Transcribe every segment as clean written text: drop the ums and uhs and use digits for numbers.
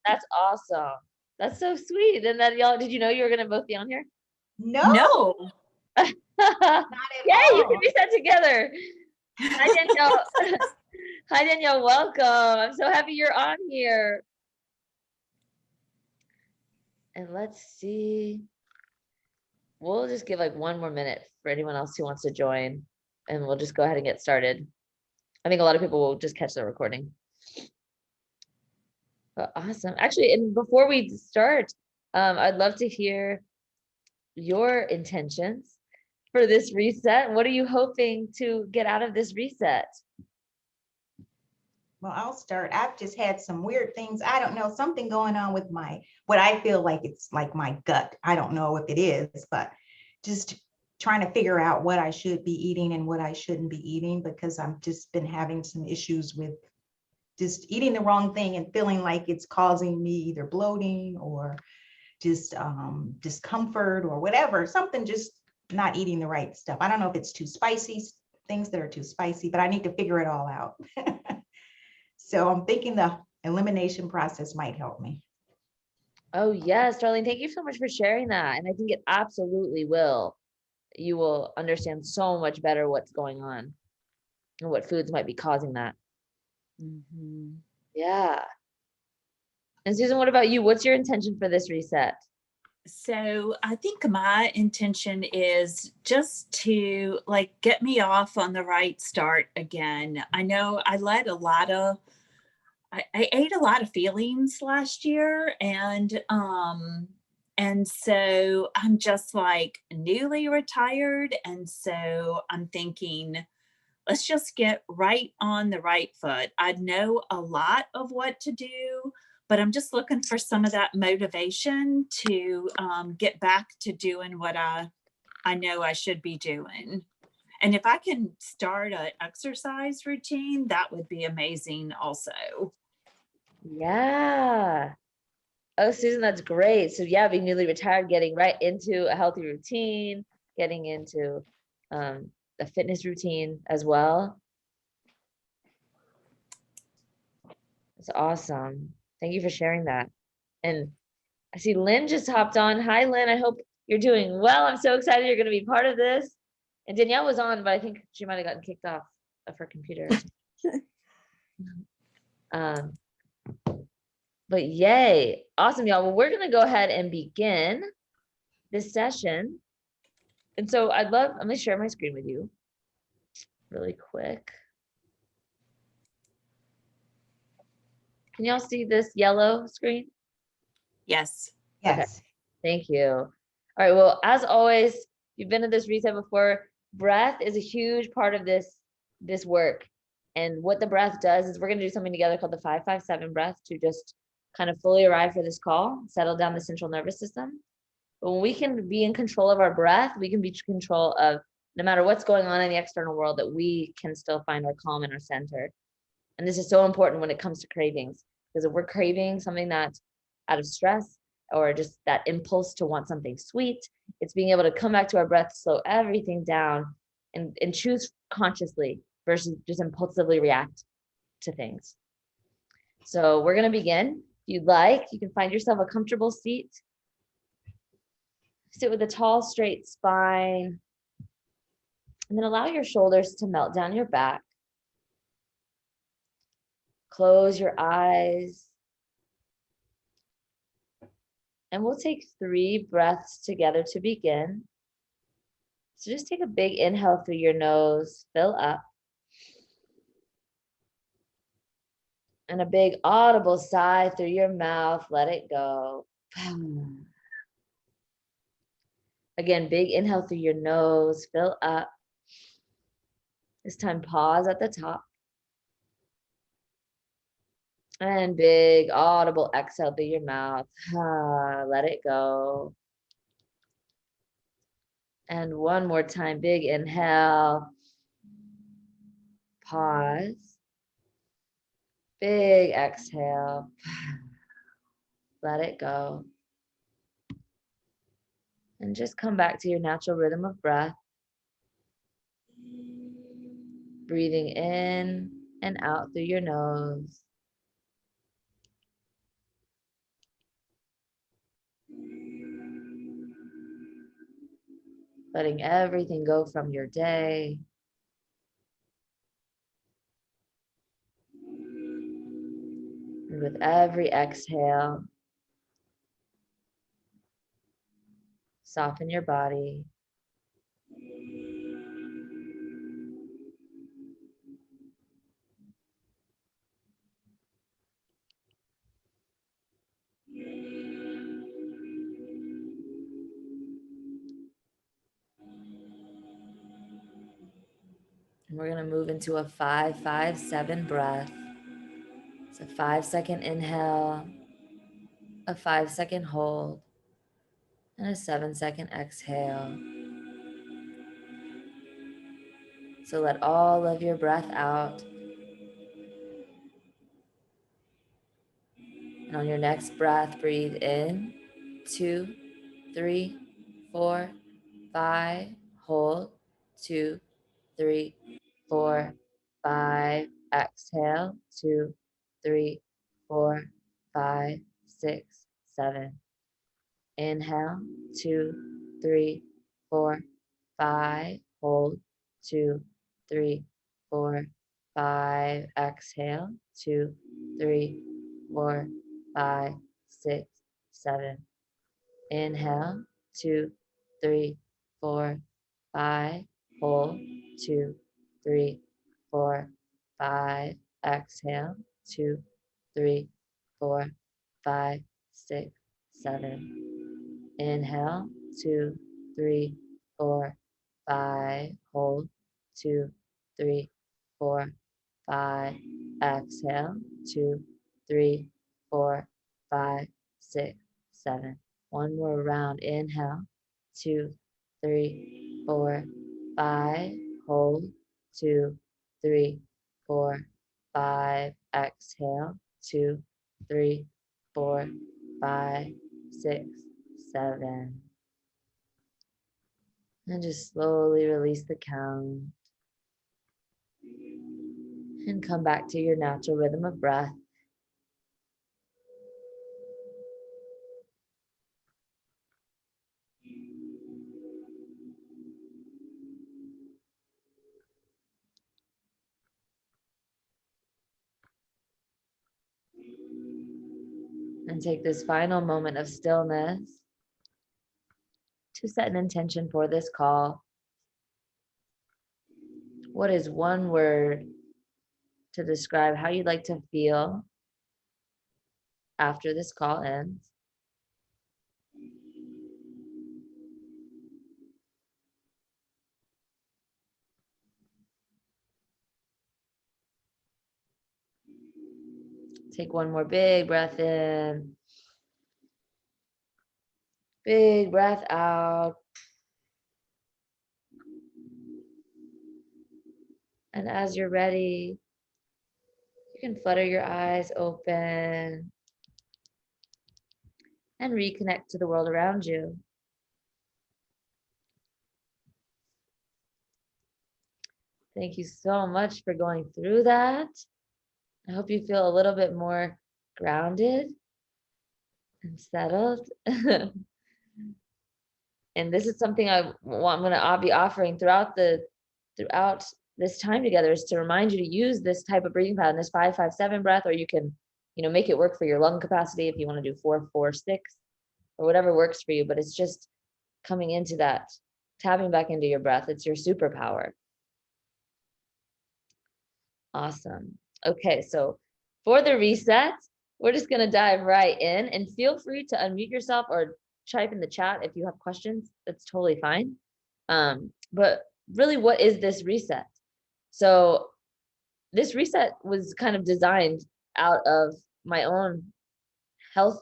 That's awesome. That's so sweet. And then y'all, did you know you were gonna both be on here? No, No. Yay, not at you can all. reset together. Hi Danielle. Hi Danielle, welcome. I'm so happy you're on here. And let's see. We'll just give like 1 more minute for anyone else who wants to join, and we'll just go ahead and get started. I think a lot of people will just catch the recording. But awesome. Actually, and before we start, I'd love to hear your intentions for this reset. What are you hoping to get out of this reset? Well, I'll start. I've just had some weird things. I don't know, something going on with what I feel like it's like my gut. I don't know if it is, but just trying to figure out what I should be eating and what I shouldn't be eating, because I've just been having some issues with just eating the wrong thing and feeling like it's causing me either bloating or just discomfort or whatever, something, just not eating the right stuff. I don't know if it's too spicy, things that are too spicy, but I need to figure it all out. So I'm thinking the elimination process might help me. Oh, yes, Darlene, thank you so much for sharing that. And I think it absolutely will. You will understand so much better what's going on and what foods might be causing that. Mhm. Yeah. And Susan, what about you? What's your intention for this reset? So I think my intention is just to like get me off on the right start again. I know I let a lot of I ate a lot of feelings last year, and so I'm just like newly retired, and so I'm thinking let's just get right on the right foot. I know a lot of what to do, but I'm just looking for some of that motivation to get back to doing what I know I should be doing. And if I can start an exercise routine, that would be amazing also. Yeah. Oh, Susan, that's great. So yeah, being newly retired, getting right into a healthy routine, getting into a fitness routine as well. It's awesome. Thank you for sharing that. And I see Lynn just hopped on. Hi, Lynn. I hope you're doing well. I'm so excited you're going to be part of this. And Danielle was on, but I think she might have gotten kicked off of her computer. Um, but yay. Awesome, y'all. Well, we're going to go ahead and begin this session. And so I'm going to share my screen with you really quick. Can y'all see this yellow screen? Yes. Okay, Yes. thank you. All right, well, as always, you've been to this reset before. Breath is a huge part of this work. And what the breath does is we're going to do something together called the 5-5-7 breath to just kind of fully arrive for this call, settle down the central nervous system. But when we can be in control of our breath, we can be in control of no matter what's going on in the external world, that we can still find our calm and our center. And this is so important when it comes to cravings, because if we're craving something that's out of stress or just that impulse to want something sweet, it's being able to come back to our breath, slow everything down, and choose consciously versus just impulsively react to things. So we're going to begin. If you'd like, you can find yourself a comfortable seat. Sit with a tall, straight spine, and then allow your shoulders to melt down your back. Close your eyes. And we'll take 3 breaths together to begin. So just take a big inhale through your nose, fill up. And a big audible sigh through your mouth, let it go. Again, big inhale through your nose, fill up. This time, pause at the top. And big audible exhale through your mouth. Let it go. And one more time, big inhale. Pause. Big exhale. Let it go. And just come back to your natural rhythm of breath. Breathing in and out through your nose. letting everything go from your day. And with every exhale, soften your body. And we're going to move into a 5-5-7 breath. It's a 5-second inhale, a 5-second hold, and a 7-second exhale. So let all of your breath out. And on your next breath, breathe in, 2, 3, 4, 5, hold, 2, 3, 4, 5, exhale, 2, 3, 4, 5, 6, 7. Inhale, 2, 3, 4, 5, hold, 2, 3, 4, 5, exhale, 2, 3, 4, 5, 6, 7. Inhale, 2, 3, 4, 5, hold, 2, 3, 4, 5, exhale, 2, 3, 4, 5, 6, 7. Inhale, 2, 3, 4, 5, hold, 2, 3, 4, 5, exhale, 2, 3, 4, 5, 6, 7. One more round. Inhale, 2, 3, 4, 5, hold, 2, 3, 4, 5, exhale, 2, 3, 4, 5, 6, 7. And just slowly release the count and come back to your natural rhythm of breath. And take this final moment of stillness to set an intention for this call. What is one word to describe how you'd like to feel after this call ends? Take one more big breath in. Big breath out. And as you're ready, you can flutter your eyes open and reconnect to the world around you. Thank you so much for going through that. I hope you feel a little bit more grounded and settled. And this is something I'll be offering throughout this time together, is to remind you to use this type of breathing pattern, this 5-5-7 breath, or you can, make it work for your lung capacity if you want to do 4-4-6 or whatever works for you. But it's just coming into that, tapping back into your breath. It's your superpower. Awesome. Okay, so for the reset, we're just going to dive right in, and feel free to unmute yourself or type in the chat if you have questions. That's totally fine. But really, what is this reset? So this reset was kind of designed out of my own health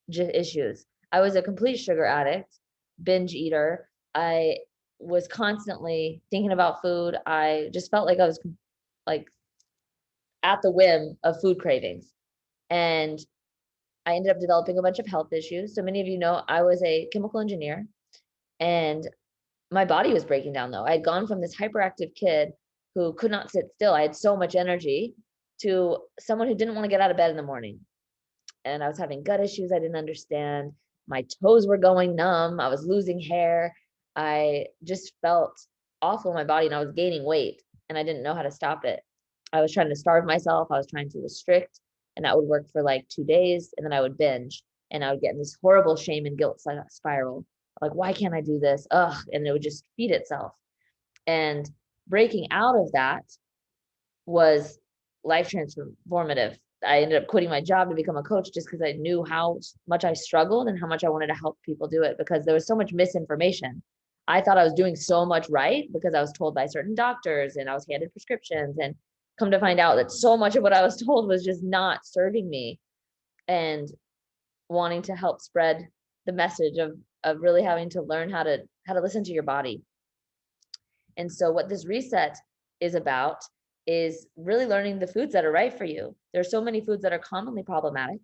issues. I was a complete sugar addict, binge eater. I was constantly thinking about food. I just felt like I was like at the whim of food cravings. And I ended up developing a bunch of health issues. So many of you know I was a chemical engineer, and my body was breaking down though. I had gone from this hyperactive kid who could not sit still. I had so much energy, to someone who didn't want to get out of bed in the morning. And I was having gut issues I didn't understand. My toes were going numb. I was losing hair. I just felt awful in my body and I was gaining weight and I didn't know how to stop it. I was trying to starve myself. I was trying to restrict, and that would work for like 2 days. And then I would binge and I would get in this horrible shame and guilt spiral. Like, why can't I do this? Ugh. And it would just feed itself. And breaking out of that was life transformative. I ended up quitting my job to become a coach just because I knew how much I struggled and how much I wanted to help people do it, because there was so much misinformation. I thought I was doing so much right because I was told by certain doctors and I was handed prescriptions, and come to find out that so much of what I was told was just not serving me, and wanting to help spread the message of really having to learn how to listen to your body. And so what this reset is about is really learning the foods that are right for you. There's so many foods that are commonly problematic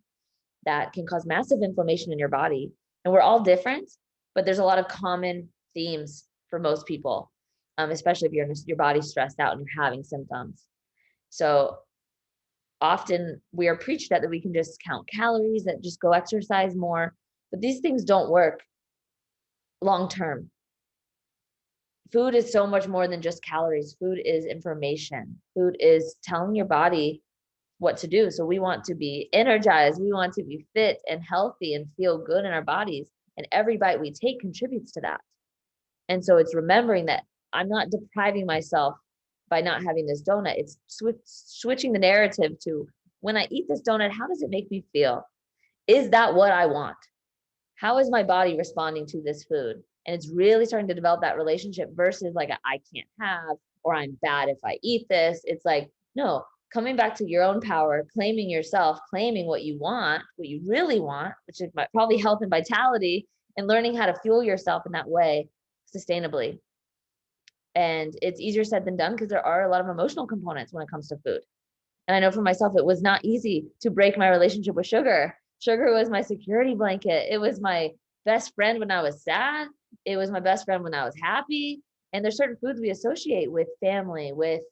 that can cause massive inflammation in your body. And we're all different, but there's a lot of common themes for most people, especially if your body's stressed out and you're having symptoms. So often we are preached that we can just count calories, that just go exercise more, but these things don't work long term. Food is so much more than just calories. Food is information. Food is telling your body what to do. So we want to be energized. We want to be fit and healthy and feel good in our bodies. And every bite we take contributes to that. And so it's remembering that I'm not depriving myself by not having this donut. It's switching the narrative to, when I eat this donut, how does it make me feel? Is that what I want? How is my body responding to this food? And it's really starting to develop that relationship versus like, I can't have, or I'm bad if I eat this. It's like, no, coming back to your own power, claiming yourself, claiming what you want, what you really want, which is probably health and vitality, and learning how to fuel yourself in that way sustainably. And it's easier said than done because there are a lot of emotional components when it comes to food. And I know for myself, it was not easy to break my relationship with sugar. Sugar was my security blanket. It was my best friend when I was sad. It was my best friend when I was happy. And there's certain foods we associate with family, with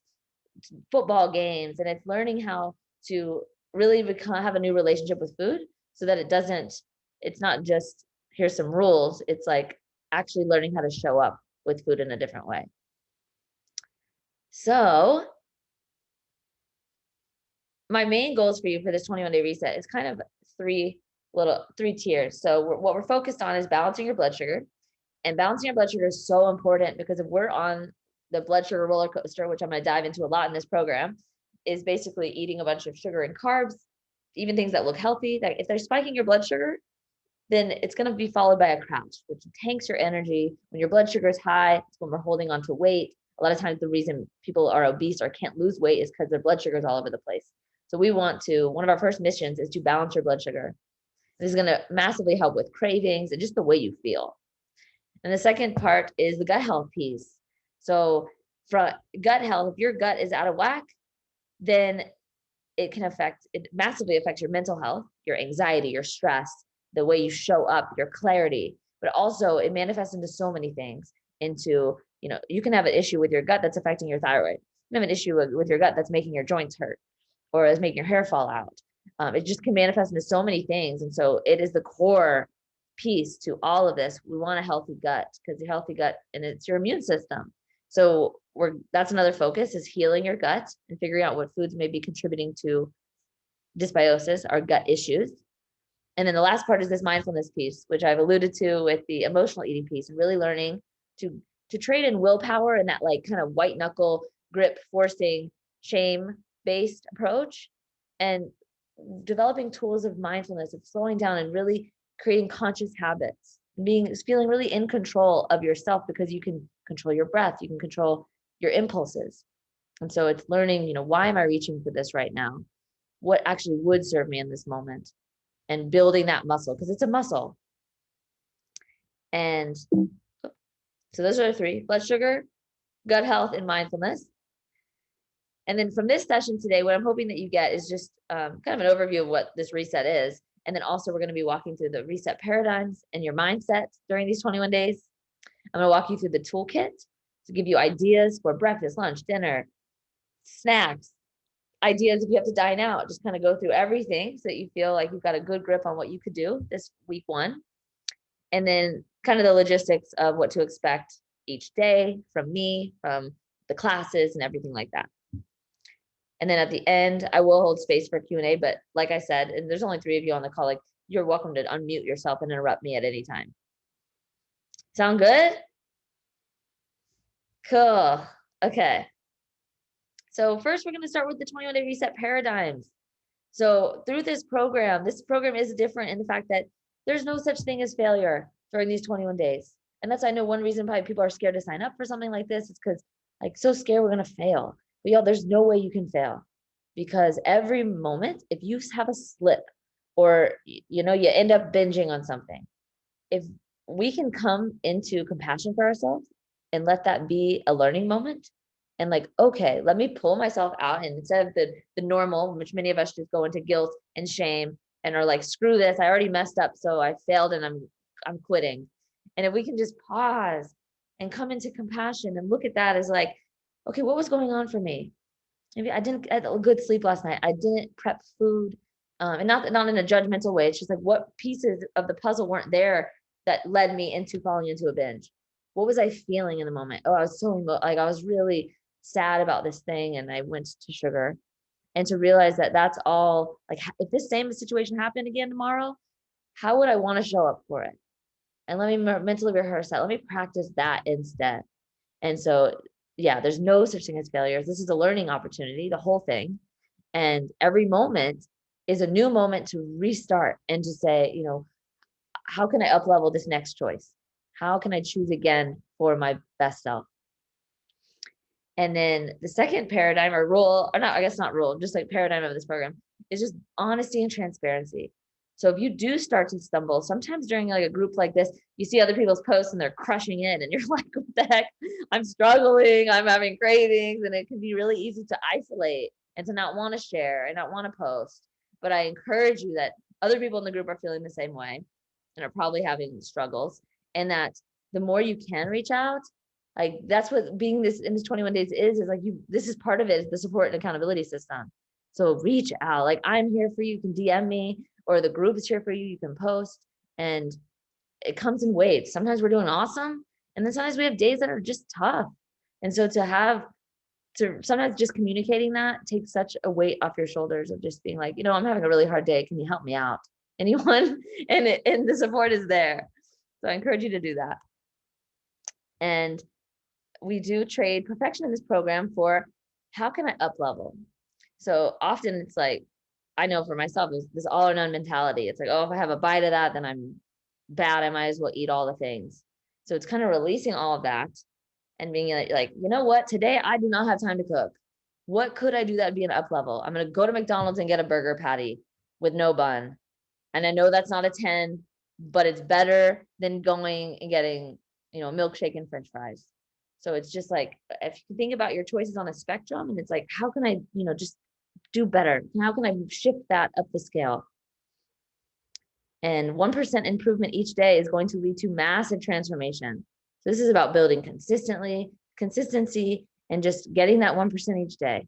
football games. And it's learning how to really have a new relationship with food so that it's not just, here's some rules. It's like actually learning how to show up with food in a different way. So my main goals for you for this 21-day reset is kind of three tiers. So what we're focused on is balancing your blood sugar, and balancing your blood sugar is so important because if we're on the blood sugar roller coaster, which I'm going to dive into a lot in this program, is basically eating a bunch of sugar and carbs, even things that look healthy, that if they're spiking your blood sugar, then it's going to be followed by a crash, which tanks your energy. When your blood sugar is high, it's when we're holding on to weight. A lot of times the reason people are obese or can't lose weight is because their blood sugar is all over the place. So one of our first missions is to balance your blood sugar. This is going to massively help with cravings and just the way you feel. And the second part is the gut health piece. So for gut health, if your gut is out of whack, then it massively affects your mental health, your anxiety, your stress, the way you show up, your clarity, but also it manifests into so many things. You can have an issue with your gut that's affecting your thyroid. You can have an issue with your gut that's making your joints hurt or is making your hair fall out. It just can manifest into so many things. And so it is the core piece to all of this. We want a healthy gut because your healthy gut, and it's your immune system. So that's another focus, is healing your gut and figuring out what foods may be contributing to dysbiosis, our gut issues. And then the last part is this mindfulness piece, which I've alluded to with the emotional eating piece, and really learning to trade in willpower and that like kind of white knuckle grip, forcing, shame based approach, and developing tools of mindfulness, of slowing down and really creating conscious habits, feeling really in control of yourself, because you can control your breath, you can control your impulses. And so it's learning, why am I reaching for this right now? What actually would serve me in this moment? And building that muscle, because it's a muscle. And so those are the three: blood sugar, gut health, and mindfulness. And then from this session today, what I'm hoping that you get is just kind of an overview of what this reset is. And then also we're going to be walking through the reset paradigms and your mindset during these 21 days. I'm going to walk you through the toolkit to give you ideas for breakfast, lunch, dinner, snacks, ideas if you have to dine out. Just kind of go through everything so that you feel like you've got a good grip on what you could do this week 1. And then kind of the logistics of what to expect each day from me, from the classes and everything like that. And then at the end, I will hold space for Q&A, but like I said, and there's only 3 of you on the call, like you're welcome to unmute yourself and interrupt me at any time. Sound good? Cool. Okay. So first we're going to start with the 21-day reset paradigms. So through this program is different in the fact that there's no such thing as failure during these 21 days. And that's, I know, one reason why people are scared to sign up for something like this is because like so scared we're going to fail. But y'all, there's no way you can fail, because every moment, if you have a slip or, you end up binging on something, if we can come into compassion for ourselves and let that be a learning moment, and like, okay, let me pull myself out, and instead of the normal, which many of us just go into guilt and shame and are like, screw this, I already messed up, so I failed and I'm quitting. And if we can just pause and come into compassion and look at that as like, okay, what was going on for me? Maybe I didn't get a good sleep last night. I didn't prep food, and not in a judgmental way. It's just like, what pieces of the puzzle weren't there that led me into falling into a binge? What was I feeling in the moment? Oh, I was so like I was really sad about this thing, and I went to sugar. And to realize that that's all, like, if this same situation happened again tomorrow, how would I want to show up for it? And let me mentally rehearse that. Let me practice that instead. And so, yeah, there's no such thing as failures. This is a learning opportunity, the whole thing. And every moment is a new moment to restart and to say, how can I up level this next choice? How can I choose again for my best self? And then the second paradigm or rule, or not, I guess not rule, just like paradigm of this program, is just honesty and transparency. So if you do start to stumble, sometimes during like a group like this, you see other people's posts and they're crushing it, and you're like, what the heck? I'm struggling, I'm having cravings, and it can be really easy to isolate and to not want to share and not want to post. But I encourage you that other people in the group are feeling the same way and are probably having struggles, and that the more you can reach out, like that's what being this in this 21 days is like, this is part of it, is the support and accountability system. So reach out, like I'm here for you. You can DM me, or the group is here for you. You can post, and it comes in waves. Sometimes we're doing awesome, and then sometimes we have days that are just tough. And so to sometimes just communicating that takes such a weight off your shoulders of just being like, I'm having a really hard day. Can you help me out? Anyone? And the support is there. So I encourage you to do that. And we do trade perfection in this program for how can I up level? So often it's like, I know for myself, is this all or none mentality. It's like, oh, if I have a bite of that, then I'm bad. I might as well eat all the things. So it's kind of releasing all of that and being like, you know what? Today I do not have time to cook. What could I do that would be an up level? I'm going to go to McDonald's and get a burger patty with no bun. And I know that's not a 10, but it's better than going and getting, milkshake and French fries. So it's just like, if you think about your choices on a spectrum, and it's like, how can I, just do better? How can I shift that up the scale? And 1% improvement each day is going to lead to massive transformation. So this is about building consistency, and just getting that 1% each day.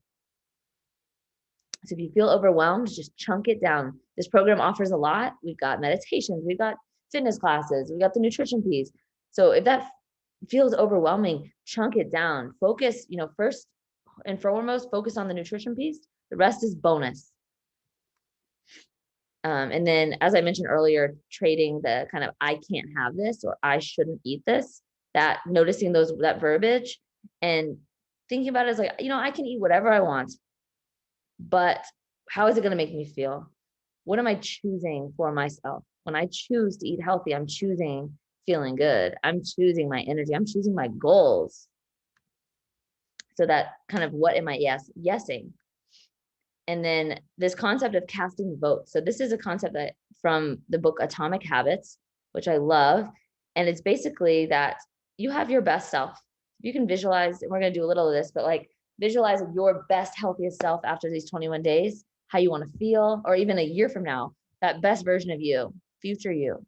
So if you feel overwhelmed, just chunk it down. This program offers a lot. We've got meditations, we've got fitness classes, we've got the nutrition piece. So if that feels overwhelming, chunk it down. Focus, first and foremost, focus on the nutrition piece. The rest is bonus. And then, as I mentioned earlier, trading the kind of I can't have this or I shouldn't eat this, that noticing that verbiage and thinking about it as like, I can eat whatever I want, but how is it going to make me feel? What am I choosing for myself? When I choose to eat healthy, I'm choosing feeling good. I'm choosing my energy. I'm choosing my goals. So that kind of, what am I yesing? And then this concept of casting votes. So this is a concept that from the book Atomic Habits, which I love. And it's basically that you have your best self. You can visualize, and we're going to do a little of this, but like visualize your best, healthiest self after these 21 days, how you want to feel, or even a year from now, that best version of you, future you.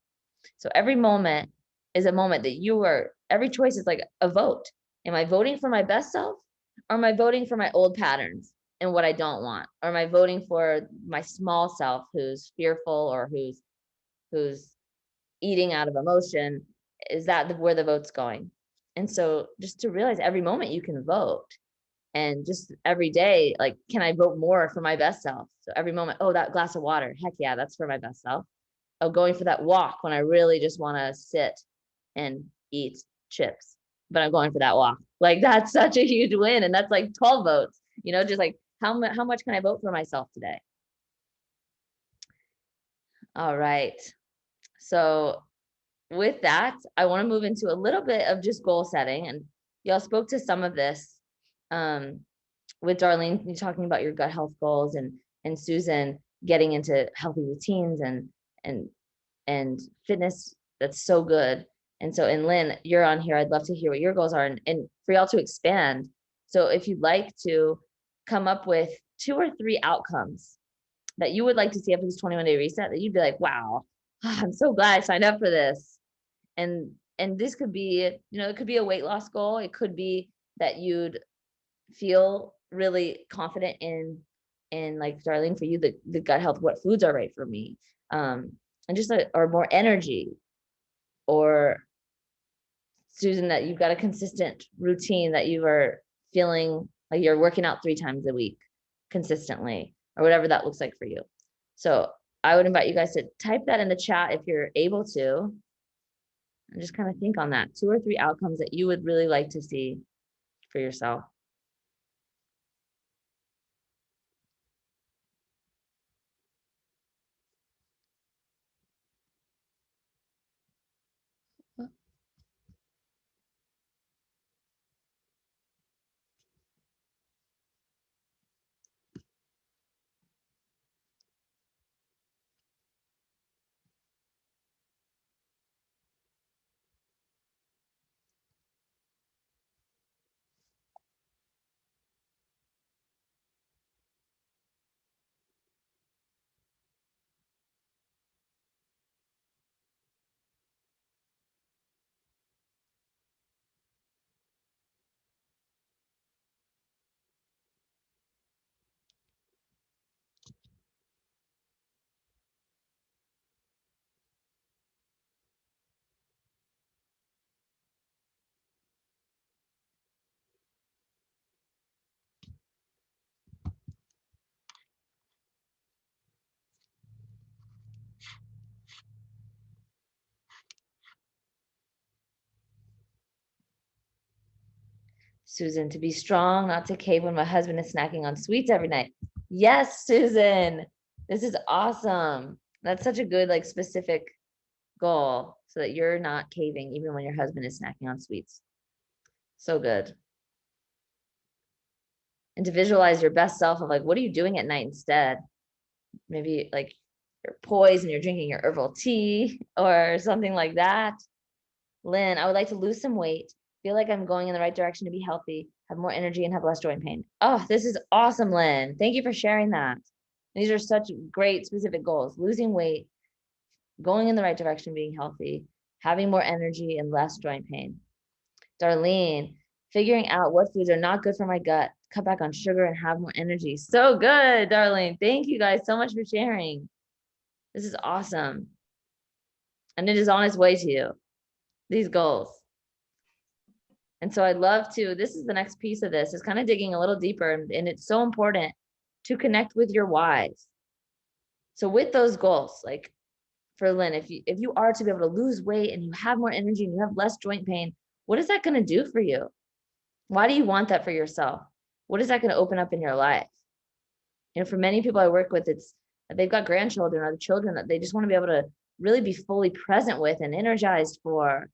So every moment is a moment that every choice is like a vote. Am I voting for my best self, or am I voting for my old patterns and what I don't want? Or am I voting for my small self who's fearful, or who's eating out of emotion, is that where the vote's going? And so just to realize every moment you can vote, and just every day, like, can I vote more for my best self? So every moment, oh, that glass of water, heck yeah, that's for my best self. Oh, going for that walk when I really just want to sit and eat chips, but I'm going for that walk. Like, that's such a huge win. And that's like 12 votes, just like how much can I vote for myself today? All right. So with that, I want to move into a little bit of just goal setting. And y'all spoke to some of this with Darlene, you talking about your gut health goals, and Susan getting into healthy routines and fitness. That's so good. And so, and Lynn, you're on here. I'd love to hear what your goals are, and for y'all to expand. So if you'd like to come up with 2 or 3 outcomes that you would like to see after this 21-day reset, that you'd be like, wow, I'm so glad I signed up for this. And this could be, it could be a weight loss goal. It could be that you'd feel really confident in like Darlene, for you, the gut health, what foods are right for me. And just or more energy, or Susan, that you've got a consistent routine, that you are feeling like you're working out 3 times a week consistently, or whatever that looks like for you. So I would invite you guys to type that in the chat if you're able to, and just kind of think on that 2 or 3 outcomes that you would really like to see for yourself. Susan, to be strong, not to cave when my husband is snacking on sweets every night. Yes, Susan, this is awesome. That's such a good, like, specific goal, so that you're not caving even when your husband is snacking on sweets. So good. And to visualize your best self of, like, what are you doing at night instead? Maybe like you're poised and you're drinking your herbal tea or something like that. Lynn, I would like to lose some weight, feel like I'm going in the right direction to be healthy, have more energy, and have less joint pain. Oh, this is awesome, Lynn. Thank you for sharing that. These are such great specific goals: losing weight, going in the right direction, being healthy, having more energy, and less joint pain. Darlene, figuring out what foods are not good for my gut, cut back on sugar, and have more energy. So good, Darlene. Thank you guys so much for sharing. This is awesome. And it is on its way to you, these goals. And so I'd love to, this is the next piece of this, is kind of digging a little deeper. And it's so important to connect with your whys. So with those goals, like for Lynn, if you are to be able to lose weight and you have more energy and you have less joint pain, what is that going to do for you? Why do you want that for yourself? What is that going to open up in your life? For many people I work with, it's they've got grandchildren or children that they just want to be able to really be fully present with and energized for,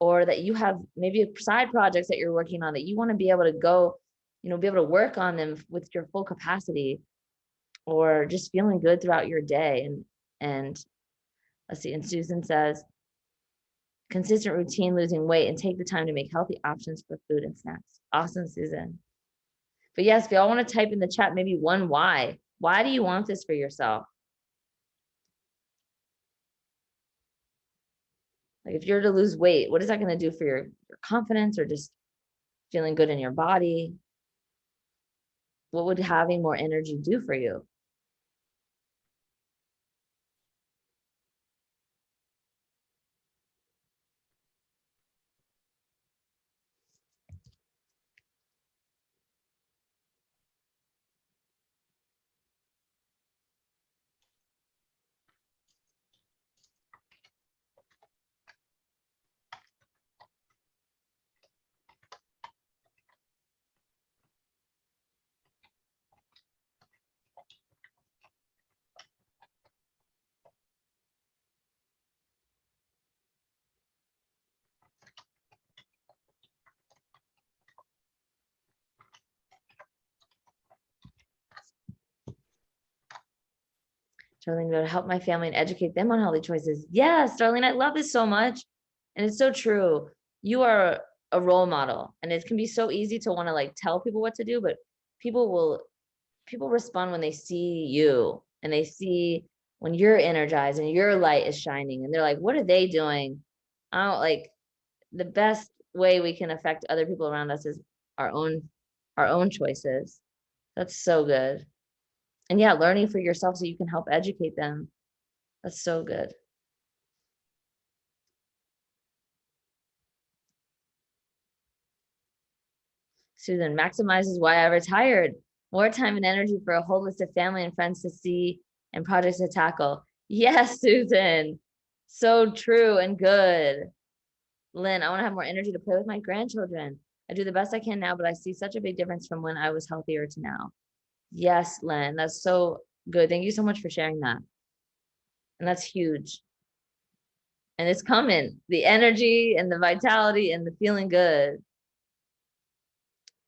or that you have maybe side projects that you're working on that you want to be able to go, be able to work on them with your full capacity, or just feeling good throughout your day. And let's see, and Susan says, consistent routine, losing weight, and take the time to make healthy options for food and snacks. Awesome, Susan. But yes, if y'all want to type in the chat, maybe one why. Why do you want this for yourself? Like, if you're to lose weight, what is that going to do for your confidence, or just feeling good in your body? What would having more energy do for you? Darlene, to help my family and educate them on healthy choices. Yes, Darlene, I love this so much. And it's so true. You are a role model, and it can be so easy to want to like tell people what to do, but people respond when they see you and they see when you're energized and your light is shining and they're like, what are they doing? I don't like the best way we can affect other people around us is our own choices. That's so good. And yeah, learning for yourself so you can help educate them. That's so good. Susan, maximizes why I retired. More time and energy for a whole list of family and friends to see and projects to tackle. Yes, Susan. So true and good. Lynn, I want to have more energy to play with my grandchildren. I do the best I can now, but I see such a big difference from when I was healthier to now. Yes, Lynn, that's so good. Thank you so much for sharing that. And that's huge. And it's coming. The energy and the vitality and the feeling good.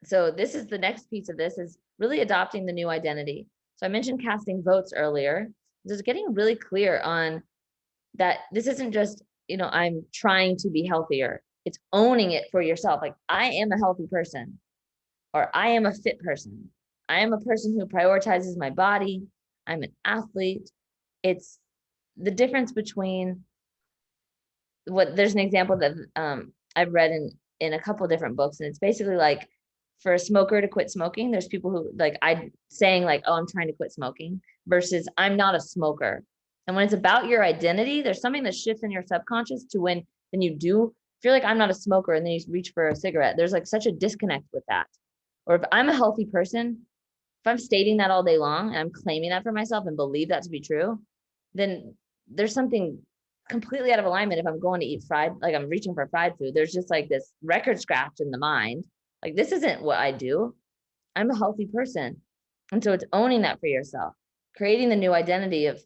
So this is the next piece of this is really adopting the new identity. So I mentioned casting votes earlier. Just getting really clear on that this isn't just, I'm trying to be healthier. It's owning it for yourself. Like, I am a healthy person, or I am a fit person. I am a person who prioritizes my body. I'm an athlete. It's the difference between there's an example that I've read in a couple different books, and it's basically like for a smoker to quit smoking, there's people who like I saying like, oh, I'm trying to quit smoking versus I'm not a smoker. And when it's about your identity, there's something that shifts in your subconscious to when you do, if you're like, I'm not a smoker, and then you reach for a cigarette, there's like such a disconnect with that. Or if I'm a healthy person, if I'm stating that all day long and I'm claiming that for myself and believe that to be true, then there's something completely out of alignment. If I'm going to eat fried, like I'm reaching for fried food, there's just like this record scratch in the mind. Like, this isn't what I do. I'm a healthy person. And so it's owning that for yourself, creating the new identity of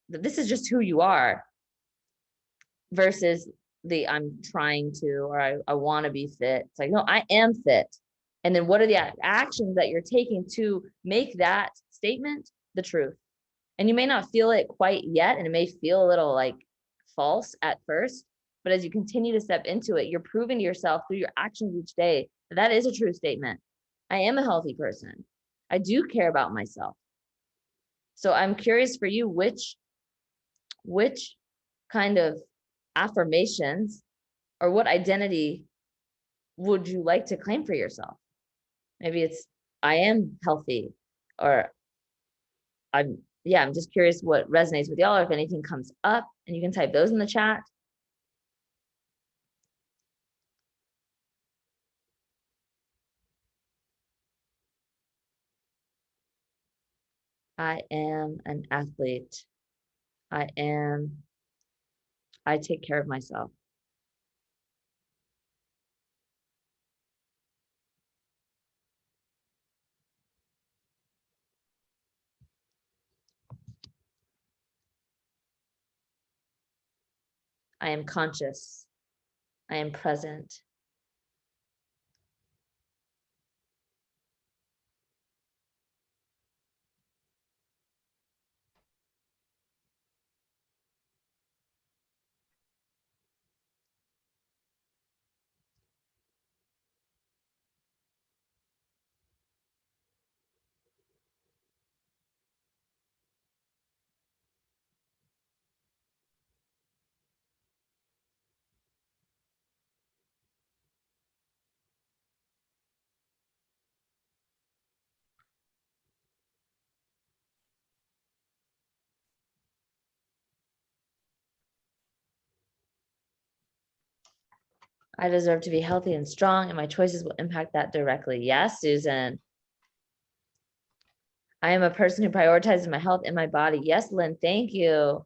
this is just who you are versus the I'm trying to, or I want to be fit. It's like, no, I am fit. And then what are the actions that you're taking to make that statement the truth? And you may not feel it quite yet, and it may feel a little like false at first, but as you continue to step into it, you're proving to yourself through your actions each day that that is a true statement. I am a healthy person. I do care about myself. So I'm curious for you, which kind of affirmations or what identity would you like to claim for yourself? Maybe it's I am healthy, or I'm just curious what resonates with y'all, or if anything comes up, and you can type those in the chat. I am an athlete. I take care of myself. I am conscious. I am present. I deserve to be healthy and strong, and my choices will impact that directly. Yes, Susan. I am a person who prioritizes my health and my body. Yes, Lynn, thank you.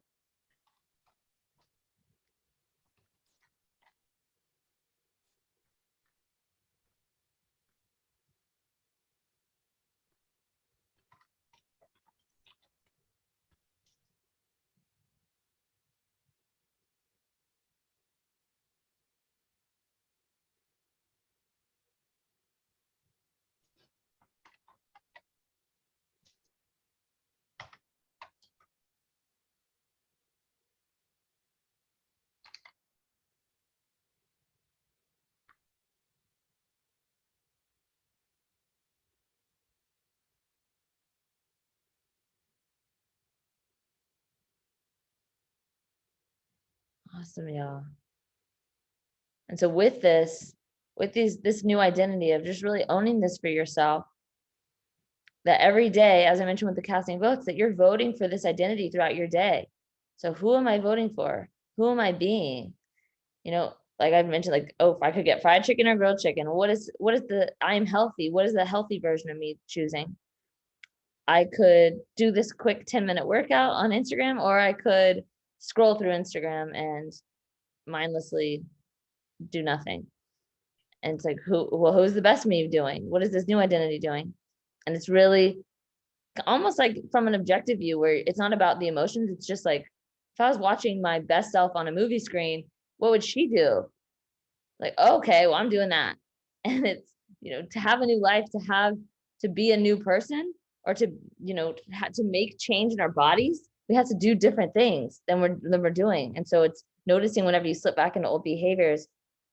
Awesome, y'all. And so with this new identity of just really owning this for yourself, that every day, as I mentioned with the casting votes, that you're voting for this identity throughout your day. So who am I voting for? Who am I being? You know, like I mentioned, like, oh, if I could get fried chicken or grilled chicken, what is the I'm healthy? What is the healthy version of me choosing? I could do this quick 10-minute workout on Instagram, or I could scroll through Instagram and mindlessly do nothing. And it's like, who's the best me doing? What is this new identity doing? And it's really almost like from an objective view where it's not about the emotions. It's just like, if I was watching my best self on a movie screen, what would she do? Like, okay, well, I'm doing that. And it's, to have a new life, to be a new person, or to, to make change in our bodies, we have to do different things than we're doing. And so it's noticing whenever you slip back into old behaviors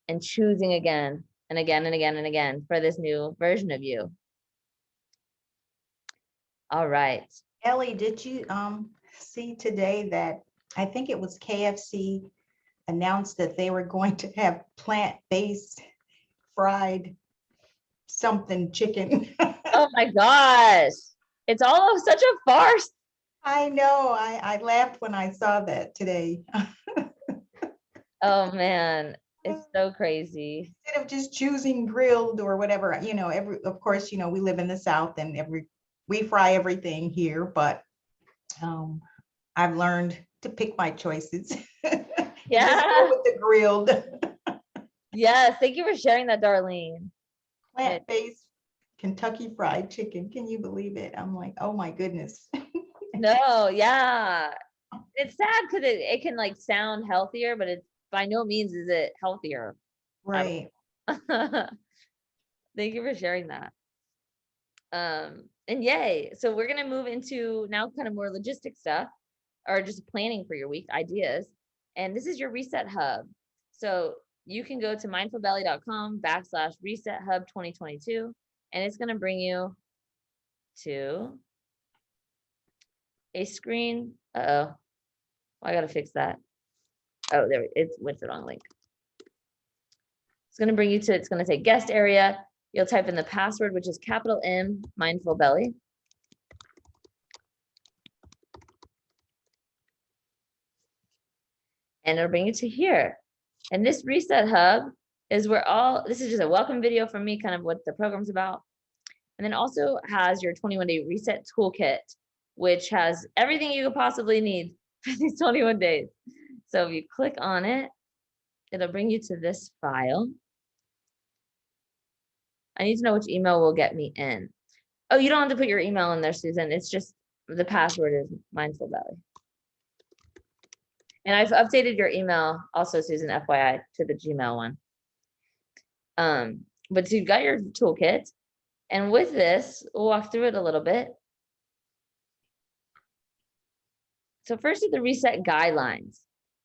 and choosing again and again and again and again for this new version of you. All right. Ellie, did you see today that I think it was KFC announced that they were going to have plant-based fried something chicken? Oh my gosh. It's all such a farce. I know. I laughed when I saw that today. Oh man, it's so crazy. Instead of just choosing grilled or whatever, of course, we live in the South and we fry everything here, but I've learned to pick my choices. Yeah. Just go with the grilled. Yes, thank you for sharing that, Darlene. Plant-based Kentucky Fried Chicken. Can you believe it? I'm like, oh my goodness. No, yeah. It's sad because it can like sound healthier, but it's by no means is it healthier. Right. Thank you for sharing that. And yay. So we're gonna move into now kind of more logistic stuff, or just planning for your week ideas. And this is your reset hub. So you can go to mindfulbelly.com/reset hub 2022, and it's going to bring you to a screen. Uh-oh. I got to fix that. Oh, there it went to the wrong link. It's going to bring you to, it's going to say guest area. You'll type in the password, which is capital M Mindful Belly. And it'll bring you to here. And this reset hub is where this is just a welcome video from me, kind of what the program's about. And then also has your 21-day reset toolkit, which has everything you could possibly need for these 21 days. So if you click on it, it'll bring you to this file. I need to know which email will get me in. Oh, you don't have to put your email in there, Susan. It's just the password is Mindful Belly. And I've updated your email also, Susan, FYI, to the Gmail one. But so you've got your toolkit. And with this, we'll walk through it a little bit. So first is the reset guidelines.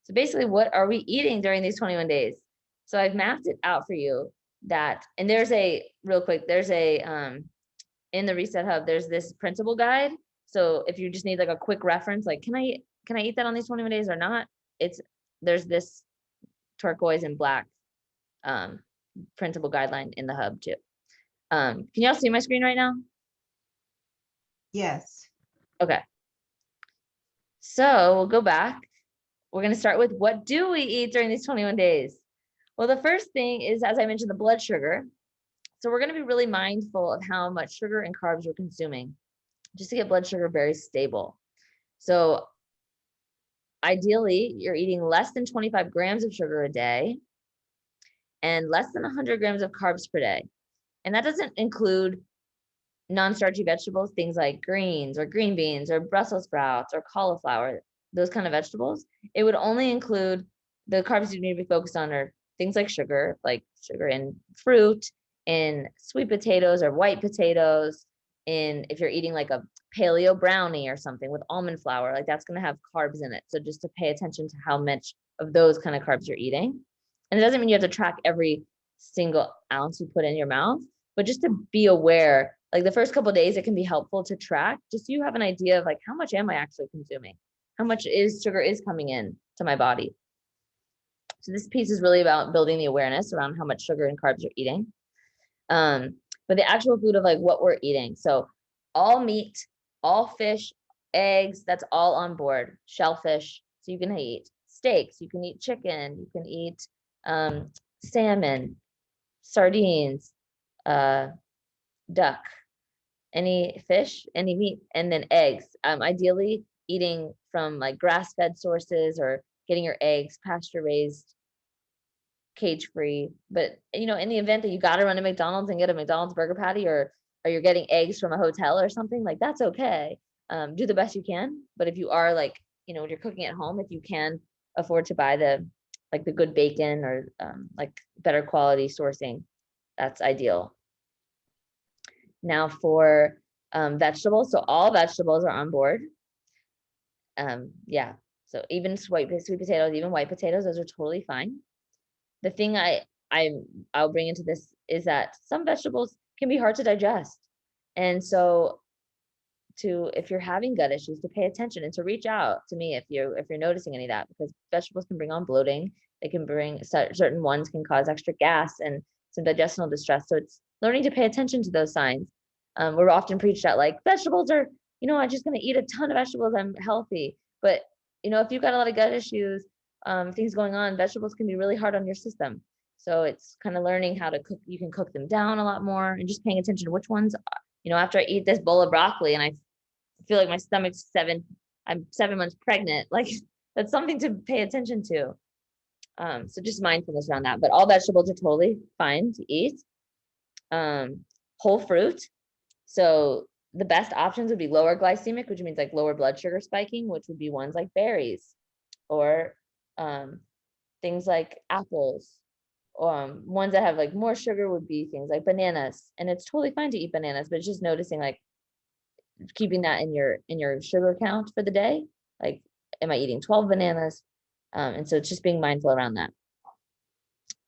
So basically, what are we eating during these 21 days? So I've mapped it out for you that, and there's a, real quick, there's a, in the Reset Hub, there's this principle guide. So if you just need like a quick reference, like, can I eat that on these 21 days or not? There's this turquoise and black printable guideline in the hub too. Can y'all see my screen right now? Yes. Okay. So we'll go back. We're going to start with, what do we eat during these 21 days? Well, the first thing is, as I mentioned, the blood sugar. So we're going to be really mindful of how much sugar and carbs we're consuming just to get blood sugar very stable. So ideally, you're eating less than 25 grams of sugar a day and less than 100 grams of carbs per day. And that doesn't include non-starchy vegetables, things like greens or green beans or Brussels sprouts or cauliflower, those kind of vegetables. It would only include the carbs you need to be focused on are things like sugar in fruit, in sweet potatoes or white potatoes, in if you're eating like a paleo brownie or something with almond flour, like that's going to have carbs in it. So just to pay attention to how much of those kind of carbs you're eating. And it doesn't mean you have to track every single ounce you put in your mouth, but just to be aware, like the first couple of days, it can be helpful to track, just so you have an idea of like, how much am I actually consuming? How much sugar is coming in to my body? So this piece is really about building the awareness around how much sugar and carbs you're eating. But the actual food of like what we're eating. So all meat, all fish, eggs, that's all on board. Shellfish, so you can eat steaks, you can eat chicken, you can eat salmon, sardines, duck, any fish, any meat, and then eggs. Ideally eating from like grass-fed sources or getting your eggs pasture raised, cage free. But you know, in the event that you got to run to McDonald's and get a McDonald's burger patty, or you're getting eggs from a hotel or something, like that's okay. Do the best you can. But if you are like, you know, when you're cooking at home, if you can afford to buy the like the good bacon or like better quality sourcing, that's ideal. Now for vegetables, so all vegetables are on board. Yeah, so even sweet potatoes, even white potatoes, those are totally fine. The thing I'll bring into this is that some vegetables can be hard to digest. And so if you're having gut issues, to pay attention and to reach out to me if you're noticing any of that, because vegetables can bring on bloating. They can bring certain ones can cause extra gas and some digestional distress. So it's learning to pay attention to those signs. We're often preached at like vegetables are, you know, I'm just going to eat a ton of vegetables, I'm healthy. But you know, if you've got a lot of gut issues, things going on, vegetables can be really hard on your system. So it's kind of learning how to cook. You can cook them down a lot more and just paying attention to which ones, you know, after I eat this bowl of broccoli and I feel like my stomach's I'm 7 months pregnant, like that's something to pay attention to. So just mindfulness around that, but all vegetables are totally fine to eat. Whole fruit. So the best options would be lower glycemic, which means like lower blood sugar spiking, which would be ones like berries or things like apples. Ones that have like more sugar would be things like bananas. And it's totally fine to eat bananas, but it's just noticing like keeping that in your sugar count for the day. Like, am I eating 12 bananas? And so it's just being mindful around that.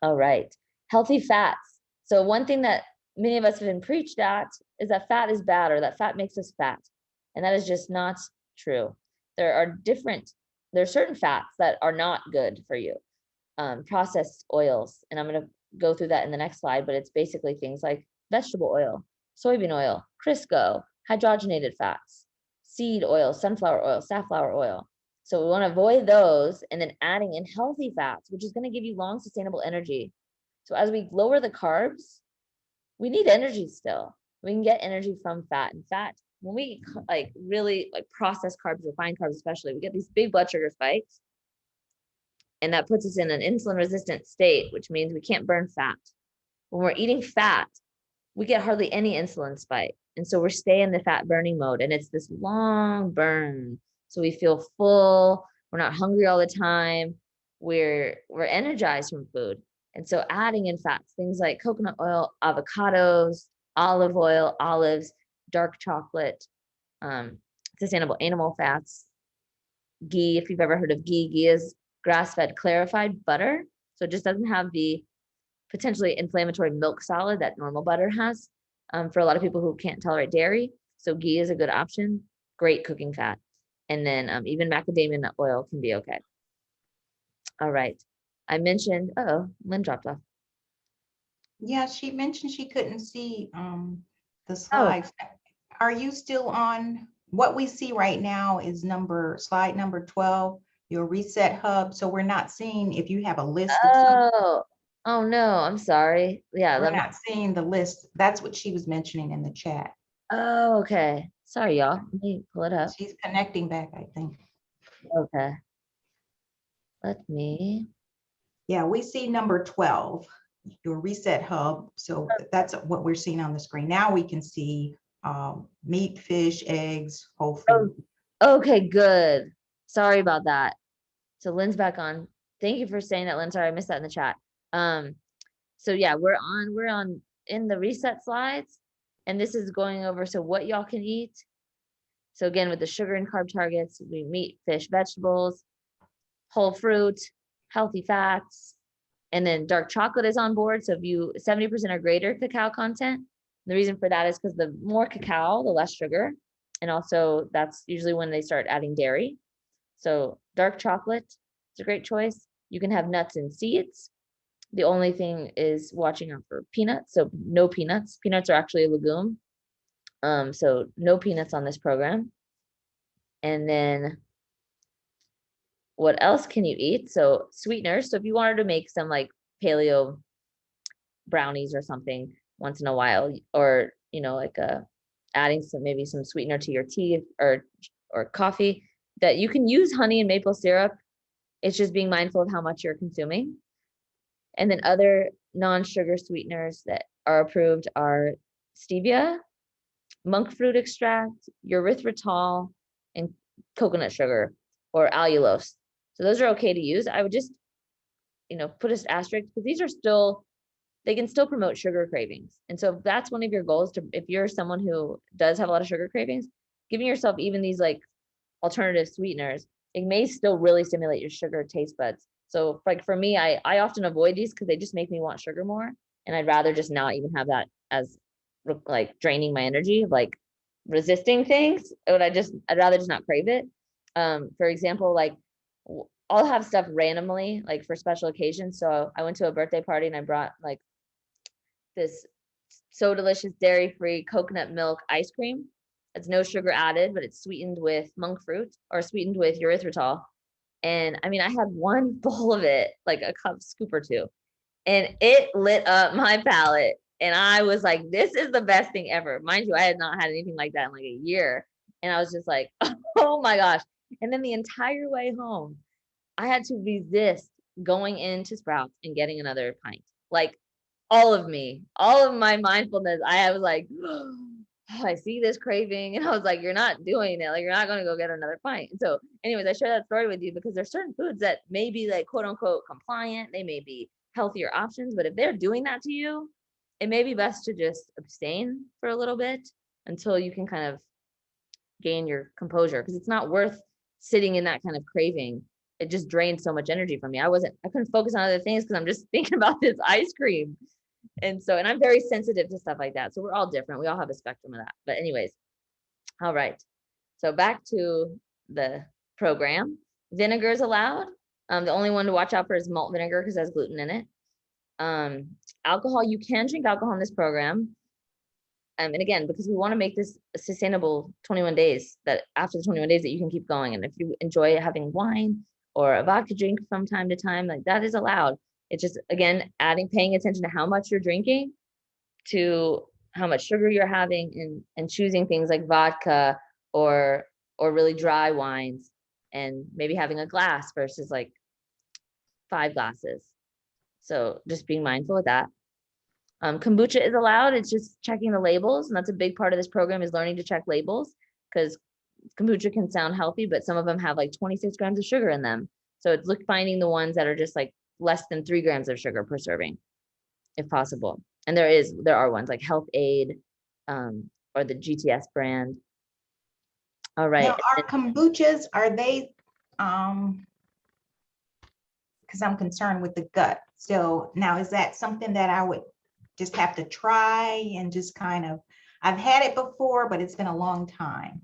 All right. Healthy fats. So one thing that many of us have been preached at is that fat is bad or that fat makes us fat. And that is just not true. There are certain fats that are not good for you. Processed oils. And I'm going to go through that in the next slide, but it's basically things like vegetable oil, soybean oil, Crisco, hydrogenated fats, seed oil, sunflower oil, safflower oil. So we want to avoid those and then adding in healthy fats, which is going to give you long sustainable energy. So as we lower the carbs, we need energy still. We can get energy from fat. And fat, when we like really like processed carbs, refined carbs especially, we get these big blood sugar spikes. And that puts us in an insulin resistant state, which means we can't burn fat. When we're eating fat, we get hardly any insulin spike. And so we're staying in the fat burning mode. And it's this long burn. So we feel full. We're not hungry all the time. We're energized from food. And so adding in fats, things like coconut oil, avocados, olive oil, olives, dark chocolate, sustainable animal fats, ghee. If you've ever heard of ghee, ghee is grass-fed clarified butter. So it just doesn't have the potentially inflammatory milk solid that normal butter has, for a lot of people who can't tolerate dairy. So ghee is a good option, great cooking fat. And then even macadamia nut oil can be okay. All right. I mentioned, Lynn dropped off. Yeah, she mentioned she couldn't see the Oh, slides. Are you still on? What we see right now is slide number 12, your reset hub. So we're not seeing if you have a list of something. oh no, I'm sorry. Yeah, We're not seeing the list. That's what she was mentioning in the chat. oh, okay. Sorry, y'all. Let me pull it up. She's connecting back, I think. Okay. Let me. Yeah, we see number 12, your reset hub. So that's what we're seeing on the screen. Now we can see meat, fish, eggs, whole food. Oh, okay, good. Sorry about that. So Lynn's back on. Thank you for saying that, Lynn. Sorry, I missed that in the chat. So yeah, we're on in the reset slides, and this is going over so what y'all can eat. So again, with the sugar and carb targets, we meat, fish, vegetables, whole fruit, healthy fats, and then dark chocolate is on board. So if you 70% or greater cacao content, the reason for that is because the more cacao, the less sugar. And also that's usually when they start adding dairy. So dark chocolate is a great choice. You can have nuts and seeds. The only thing is watching out for peanuts. So no peanuts. Peanuts are actually a legume. So no peanuts on this program. And then what else can you eat? So sweeteners. So if you wanted to make some like paleo brownies or something once in a while, or like adding maybe some sweetener to your tea or coffee, that you can use honey and maple syrup. It's just being mindful of how much you're consuming. And then other non-sugar sweeteners that are approved are stevia, monk fruit extract, erythritol, and coconut sugar or allulose. So those are okay to use. I would just, put an asterisk because these are they can still promote sugar cravings. And so if that's one of your goals, if you're someone who does have a lot of sugar cravings, giving yourself even these like alternative sweeteners, it may still really stimulate your sugar taste buds. So like for me, I often avoid these because they just make me want sugar more. And I'd rather just not even have that as like draining my energy, like resisting things. I'd rather just not crave it. For example, like I'll have stuff randomly, like for special occasions. So I went to a birthday party and I brought like this so delicious dairy-free coconut milk ice cream. It's no sugar added, but it's sweetened with monk fruit or sweetened with erythritol. And I mean, I had one bowl of it, like a scoop or two, and it lit up my palate. And I was like, this is the best thing ever. Mind you, I had not had anything like that in like a year. And I was just like, oh my gosh. And then the entire way home, I had to resist going into Sprouts and getting another pint. Like all of my mindfulness, I was like, oh, I see this craving. And I was like, you're not doing it. Like, you're not going to go get another pint. And so anyways, I share that story with you because there's certain foods that may be like quote unquote compliant. They may be healthier options, but if they're doing that to you, it may be best to just abstain for a little bit until you can kind of gain your composure, because it's not worth sitting in that kind of craving. It just drained so much energy from me. I couldn't focus on other things because I'm just thinking about this ice cream. And I'm very sensitive to stuff like that. So we're all different. We all have a spectrum of that. But anyways, all right. So back to the program. Vinegar is allowed. The only one to watch out for is malt vinegar because it has gluten in it. Alcohol, you can drink alcohol in this program. And again, because we want to make this a sustainable 21 days, that after the 21 days that you can keep going. And if you enjoy having wine or a vodka drink from time to time, like that is allowed. It's just, again, paying attention to how much you're drinking, to how much sugar you're having, and choosing things like vodka or really dry wines, and maybe having a glass versus like 5 glasses. So just being mindful of that. Kombucha is allowed. It's just checking the labels. And that's a big part of this program, is learning to check labels, because kombucha can sound healthy, but some of them have like 26 grams of sugar in them. So it's finding the ones that are just like less than 3 grams of sugar per serving, if possible. And there are ones like Health Aid, or the GTS brand. All right. Now, our kombuchas, are they, because I'm concerned with the gut. So now, is that something that I would just have to try and just kind of, I've had it before, but it's been a long time.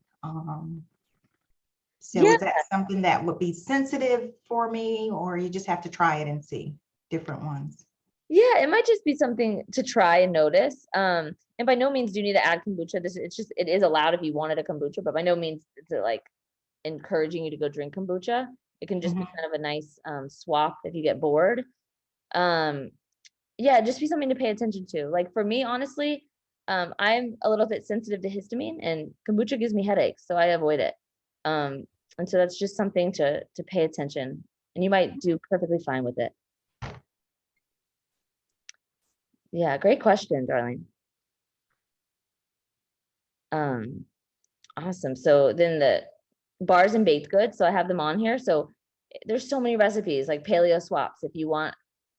So Yeah. is that something that would be sensitive for me, or you just have to try it and see different ones? Yeah, it might just be something to try and notice. And by no means do you need to add kombucha. It is allowed if you wanted a kombucha, but by no means is it like encouraging you to go drink kombucha. It can just be kind of a nice swap if you get bored. Yeah, just be something to pay attention to. Like for me, honestly, I'm a little bit sensitive to histamine, and kombucha gives me headaches, so I avoid it. And so that's just something to pay attention, and you might do perfectly fine with it. Yeah, great question, darling. Awesome. So then the bars and baked goods, so I have them on here. So there's so many recipes, like paleo swaps. If you want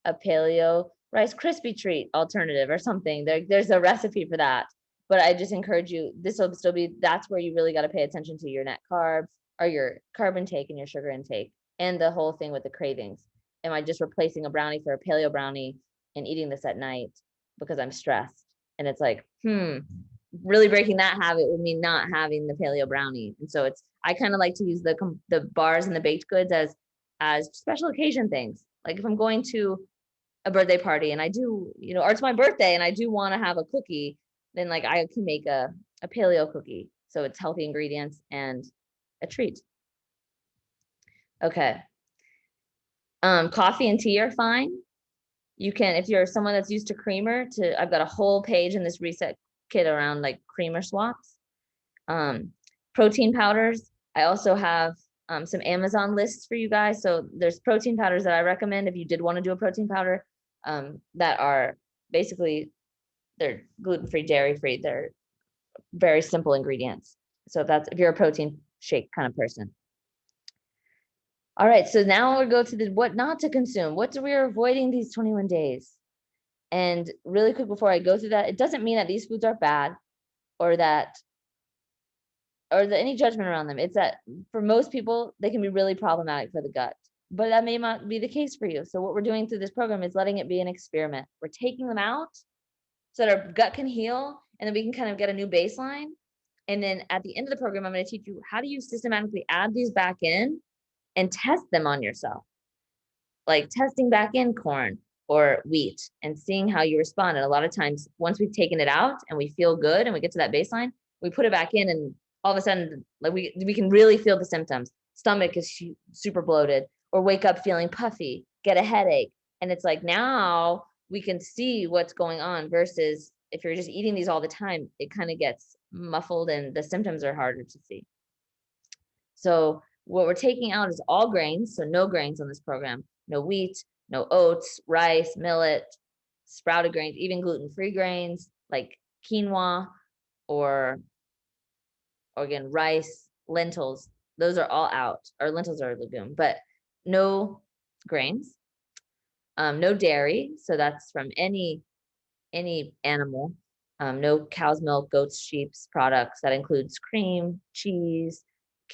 a paleo Rice Krispie treat alternative or something, there's a recipe for that. But I just encourage you, this will still be, that's where you really got to pay attention to your net carbs, or your carb intake and your sugar intake, and the whole thing with the cravings. Am I just replacing a brownie for a paleo brownie and eating this at night because I'm stressed? And it's like, really breaking that habit would mean not having the paleo brownie. And so I kind of like to use the bars and the baked goods as special occasion things. Like if I'm going to a birthday party and I do, or it's my birthday and I do want to have a cookie, then like I can make a paleo cookie. So it's healthy ingredients and a treat. Okay. Coffee and tea are fine. You can, if you're someone that's used to creamer, I've got a whole page in this reset kit around like creamer swaps. Protein powders. I also have some Amazon lists for you guys. So there's protein powders that I recommend if you did want to do a protein powder, that are basically, they're gluten-free, dairy-free. They're very simple ingredients. So if you're a protein shake kind of person. All right, so now we'll go to the what not to consume. What we are avoiding these 21 days. And really quick before I go through that, it doesn't mean that these foods are bad or any judgment around them. It's that for most people, they can be really problematic for the gut, but that may not be the case for you. So what we're doing through this program is letting it be an experiment. We're taking them out so that our gut can heal, and then we can kind of get a new baseline. And then at the end of the program, I'm going to teach you how do you systematically add these back in and test them on yourself, like testing back in corn or wheat and seeing how you respond. And a lot of times, once we've taken it out and we feel good and we get to that baseline, we put it back in, and all of a sudden, like we can really feel the symptoms. Stomach is super bloated, or wake up feeling puffy, get a headache. And it's like, now we can see what's going on, versus if you're just eating these all the time, it kind of gets muffled and the symptoms are harder to see. So what we're taking out is all grains. So no grains on this program, no wheat, no oats, rice, millet, sprouted grains, even gluten-free grains like quinoa or again, rice, lentils. Those are all out. Or lentils are a legume, but no grains, no dairy. So that's from any animal. No cow's milk, goat's, sheep's products. That includes cream, cheese,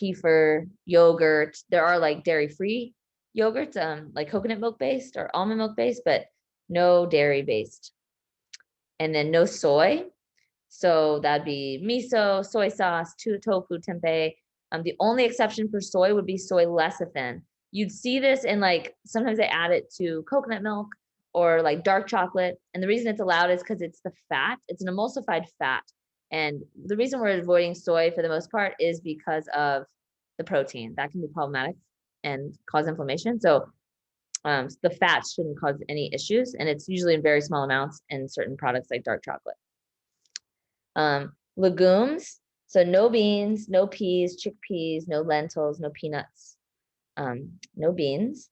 kefir, yogurt. There are like dairy-free yogurts, like coconut milk based or almond milk based, but no dairy based. And then no soy. So that'd be miso, soy sauce, tofu, tempeh. The only exception for soy would be soy lecithin. You'd see this in like, sometimes they add it to coconut milk or like dark chocolate. And the reason it's allowed is because it's the fat. It's an emulsified fat. And the reason we're avoiding soy for the most part is because of the protein. That can be problematic and cause inflammation. So the fat shouldn't cause any issues. And it's usually in very small amounts in certain products like dark chocolate. Legumes, so no beans, no peas, chickpeas, no lentils, no peanuts, no beans,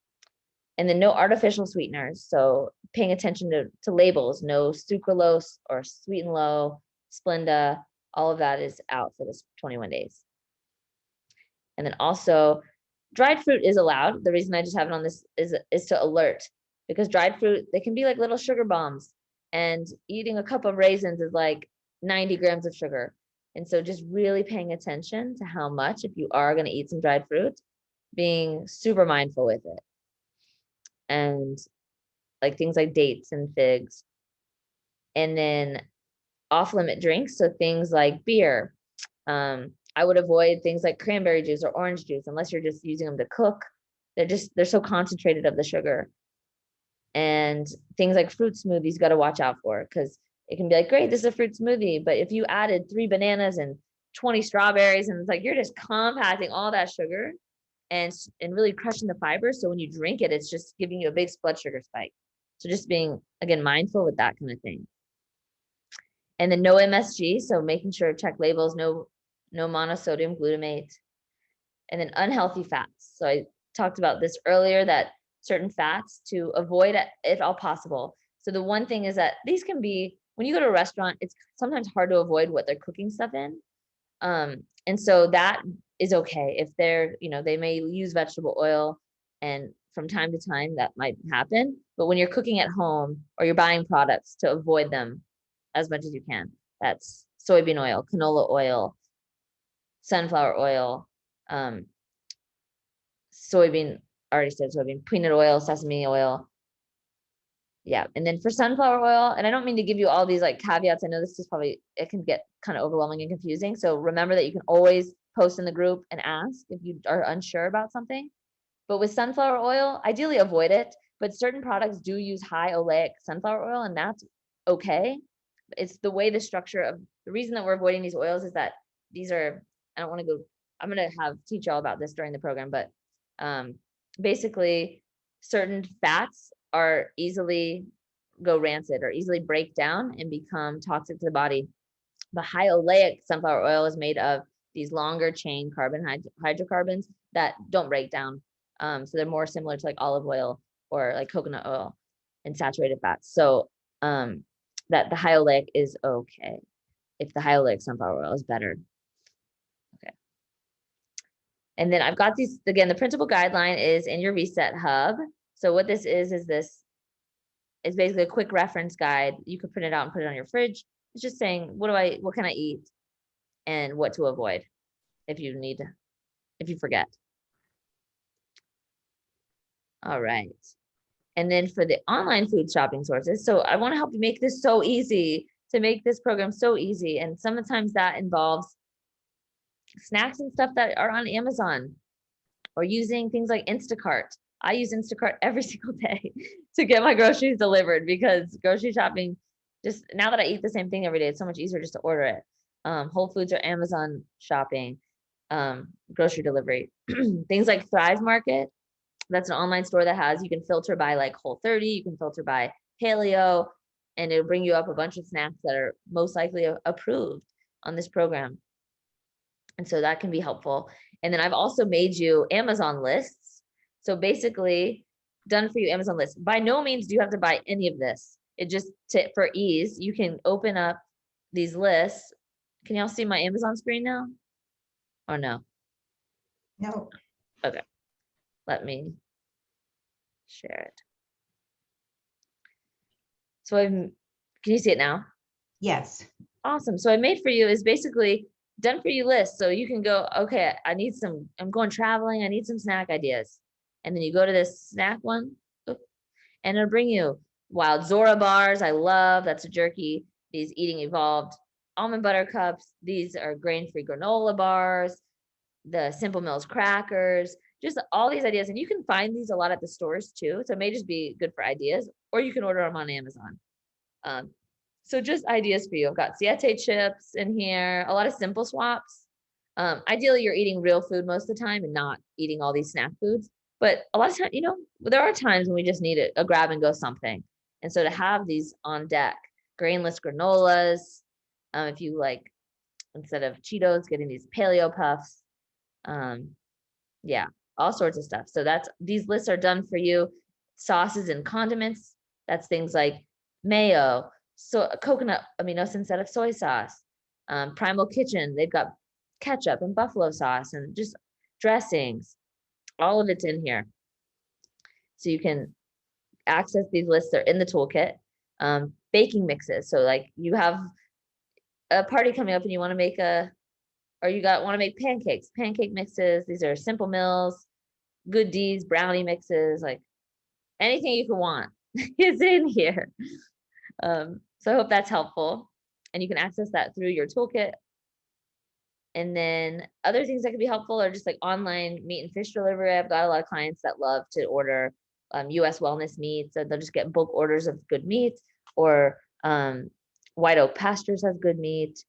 and then no artificial sweeteners. So paying attention to labels, no sucralose or sweet and low, Splenda, all of that is out for this 21 days. And then also dried fruit is allowed. The reason I just have it on this is to alert, because dried fruit, they can be like little sugar bombs, and eating a cup of raisins is like 90 grams of sugar. And so just really paying attention to how much, if you are going to eat some dried fruit, being super mindful with it. And like things like dates and figs. And then off-limit drinks, so things like beer. I would avoid things like cranberry juice or orange juice unless you're just using them to cook. They're so concentrated of the sugar. And things like fruit smoothies, you got to watch out for, because it can be like, great, this is a fruit smoothie, but if you added 3 bananas and 20 strawberries, and it's like you're just compacting all that sugar and really crushing the fiber. So when you drink it, it's just giving you a big blood sugar spike. So just being, again, mindful with that kind of thing. And then no MSG, so making sure to check labels, no monosodium glutamate. And then unhealthy fats. So I talked about this earlier, that certain fats to avoid if all possible. So the one thing is that these can be, when you go to a restaurant, it's sometimes hard to avoid what they're cooking stuff in. And so that is okay. If they may use vegetable oil, and from time to time that might happen. But when you're cooking at home or you're buying products, to avoid them as much as you can. That's soybean oil, canola oil, sunflower oil, soybean, already said soybean, peanut oil, sesame oil. Yeah. And then for sunflower oil, and I don't mean to give you all these like caveats. I know this is it can get kind of overwhelming and confusing. So remember that you can always post in the group and ask if you are unsure about something. But with sunflower oil, ideally avoid it. but certain products do use high oleic sunflower oil, and that's okay. It's the way the structure of the reason that we're avoiding these oils is that these are, I don't want to go, I'm going to teach you all about this during the program, but basically certain fats are easily go rancid or easily break down and become toxic to the body. The high oleic sunflower oil is made of these longer chain hydrocarbons that don't break down. So they're more similar to like olive oil or like coconut oil and saturated fats. So that the high oleic is okay if the high oleic sunflower oil is better. Okay. And then I've got these, again, the printable guideline is in your Reset Hub. So what this is this is basically a quick reference guide. You could print it out and put it on your fridge. It's just saying, what can I eat and what to avoid if you forget. All right. And then for the online food shopping sources, so I want to help you make this so easy, to make this program so easy. And sometimes that involves snacks and stuff that are on Amazon or using things like Instacart. I use Instacart every single day to get my groceries delivered because grocery shopping, just now that I eat the same thing every day, it's so much easier just to order it. Whole Foods or Amazon shopping, grocery delivery. Things like Thrive Market, that's an online store that has, you can filter by like Whole30, you can filter by paleo, and it'll bring you up a bunch of snacks that are most likely approved on this program. And so that can be helpful. And then I've also made you Amazon lists. So basically, done for you Amazon lists. By no means do you have to buy any of this. It just, for ease, you can open up these lists. Can y'all see my Amazon screen now? Or no? No. Okay. Let me share it. So can you see it now? Yes. Awesome. So I made for you is basically done for you list. So you can go, okay, I'm going traveling. I need some snack ideas. And then you go to this snack one and it'll bring you wild Zora bars. I love, that's a jerky. These Eating Evolved almond butter cups. These are grain-free granola bars, the Simple Mills crackers, just all these ideas. And you can find these a lot at the stores too. So it may just be good for ideas, or you can order them on Amazon. So just ideas for you. I've got siete chips in here, a lot of simple swaps. Ideally, you're eating real food most of the time and not eating all these snack foods. But a lot of times, there are times when we just need a grab and go something. And so to have these on deck, grainless granolas, if you like, instead of Cheetos, getting these paleo puffs, yeah, all sorts of stuff. So these lists are done for you. Sauces and condiments, that's things like mayo, so coconut amino synthetic soy sauce, Primal Kitchen, they've got ketchup and buffalo sauce and just dressings. All of it's in here. So you can access these lists. They're in the toolkit. Baking mixes. So like you have a party coming up and you want to make want to make pancakes, pancake mixes. These are Simple Mills, Good Deeds, brownie mixes, like anything you can want is in here. So I hope that's helpful. And you can access that through your toolkit. And then other things that could be helpful are just like online meat and fish delivery. I've got a lot of clients that love to order US wellness meats. So they'll just get bulk orders of good meat, or White Oak Pastures has good meat,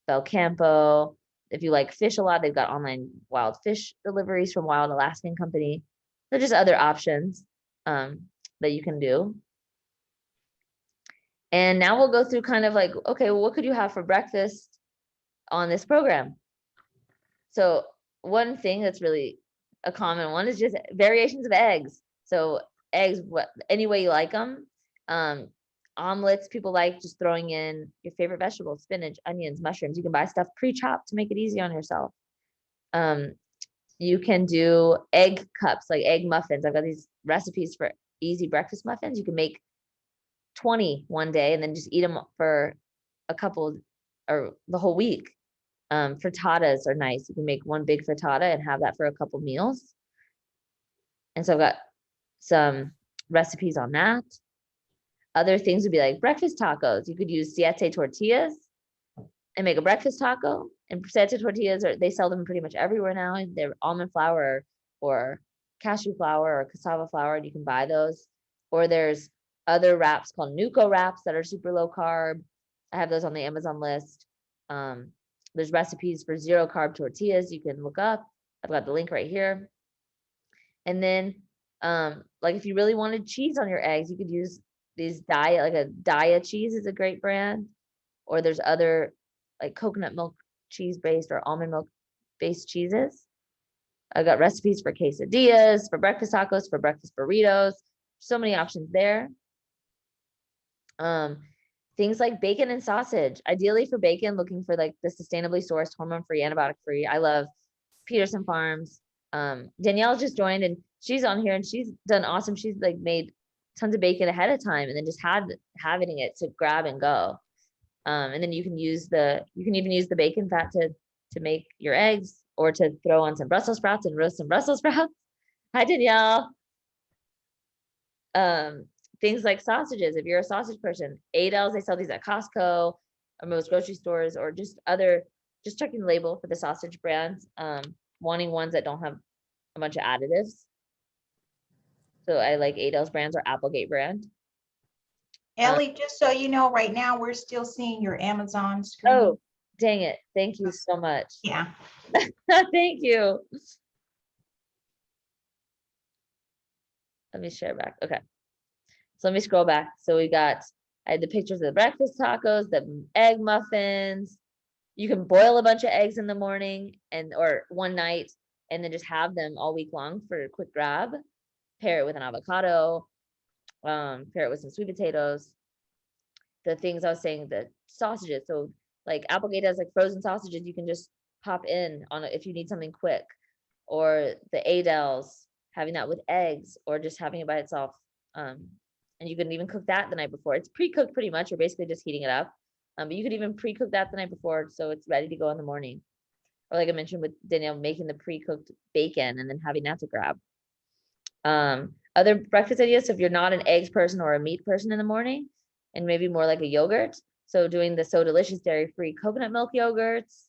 Belcampo. If you like fish a lot, they've got online wild fish deliveries from Wild Alaskan Company. They're just other options that you can do. And now we'll go through kind of like, okay, well, what could you have for breakfast on this program? So one thing that's really a common one is just variations of eggs. So eggs, any way you like them. Omelets, people like just throwing in your favorite vegetables, spinach, onions, mushrooms. You can buy stuff pre-chopped to make it easy on yourself. You can do egg cups, like egg muffins. I've got these recipes for easy breakfast muffins. You can make 20 one day and then just eat them for a couple or the whole week. Frittatas are nice. You can make one big frittata and have that for a couple meals. And so I've got some recipes on that. Other things would be like breakfast tacos. You could use siete tortillas and make a breakfast taco. And siete tortillas, they sell them pretty much everywhere now. They're almond flour or cashew flour or cassava flour, and you can buy those. Or there's other wraps called Nuco wraps that are super low carb. I have those on the Amazon list. There's recipes for 0 carb tortillas you can look up. I've got the link right here. And then, like if you really wanted cheese on your eggs, you could use these like a Daya cheese is a great brand. Or there's other like coconut milk cheese based or almond milk based cheeses. I've got recipes for quesadillas, for breakfast tacos, for breakfast burritos. So many options there. Things like bacon and sausage. Ideally for bacon, looking for like the sustainably sourced, hormone-free, antibiotic-free. I love Peterson Farms. Danielle just joined and she's on here and she's done awesome. She's like made tons of bacon ahead of time and then just having it to grab and go. And then you can even use the bacon fat to make your eggs or to throw on some Brussels sprouts and roast some Brussels sprouts. Hi, Danielle. Things like sausages. If you're a sausage person, Adels, they sell these at Costco or most grocery stores, or just checking the label for the sausage brands, wanting ones that don't have a bunch of additives. So I like Adels brands or Applegate brand. Ellie, just so you know, right now we're still seeing your Amazon screen. Oh, dang it. Thank you so much. Yeah. Thank you. Let me share back. Okay. So let me scroll back. So I had the pictures of the breakfast tacos, the egg muffins. You can boil a bunch of eggs in the morning or one night and then just have them all week long for a quick grab. Pair it with an avocado, pair it with some sweet potatoes. The things I was saying, the sausages. So like Applegate has like frozen sausages you can just pop in on if you need something quick. Or the Adels, having that with eggs or just having it by itself. And you can even cook that the night before. It's pre-cooked pretty much. You're basically just heating it up. But you could even pre-cook that the night before so it's ready to go in the morning. Or like I mentioned with Danielle, making the pre-cooked bacon and then having that to grab. Other breakfast ideas, so if you're not an eggs person or a meat person in the morning, and maybe more like a yogurt, so doing the So Delicious dairy-free coconut milk yogurts,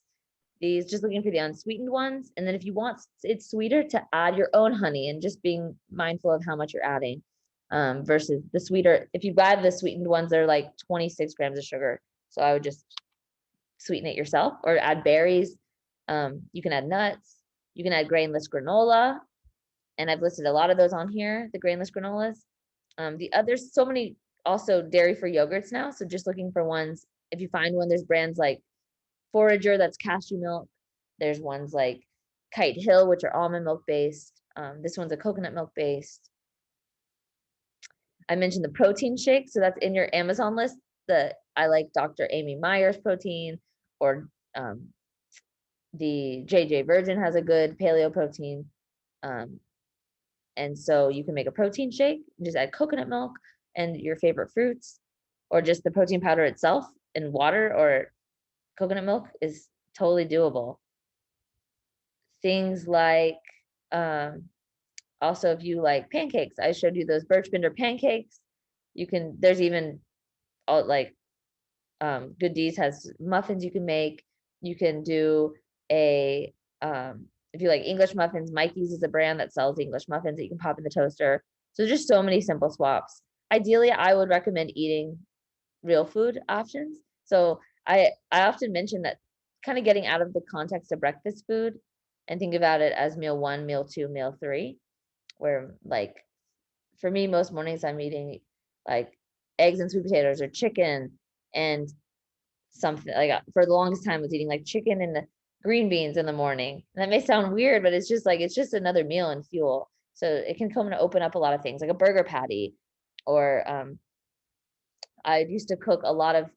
these just looking for the unsweetened ones. And then if you want it sweeter, to add your own honey and just being mindful of how much you're adding, versus the sweeter. If you buy the sweetened ones, they're like 26 grams of sugar. So I would just sweeten it yourself or add berries. You can add nuts, you can add grainless granola. And I've listed a lot of those on here, the grainless granolas. There's so many also dairy-free yogurts now. So just looking for ones, if you find one, there's brands like Forager, that's cashew milk. There's ones like Kite Hill, which are almond milk based. This one's a coconut milk based. I mentioned the protein shake, so that's in your Amazon list. I like Dr. Amy Meyer's protein, or the JJ Virgin has a good paleo protein. And so you can make a protein shake, just add coconut milk and your favorite fruits, or just the protein powder itself in water or coconut milk is totally doable. Things like, also if you like pancakes, I showed you those Birch Binder pancakes. There's even like, Good Deeds has muffins you can make. You can do if you like English muffins, Mikey's is a brand that sells English muffins that you can pop in the toaster. So just so many simple swaps. Ideally, I would recommend eating real food options. So I often mention that kind of getting out of the context of breakfast food and think about it as meal 1, meal 2, meal 3, where like for me, most mornings I'm eating like eggs and sweet potatoes or chicken and something like for the longest time I was eating like chicken and the green beans in the morning. And that may sound weird, but it's just another meal and fuel. So it can come to open up a lot of things like a burger patty, or I used to cook a lot of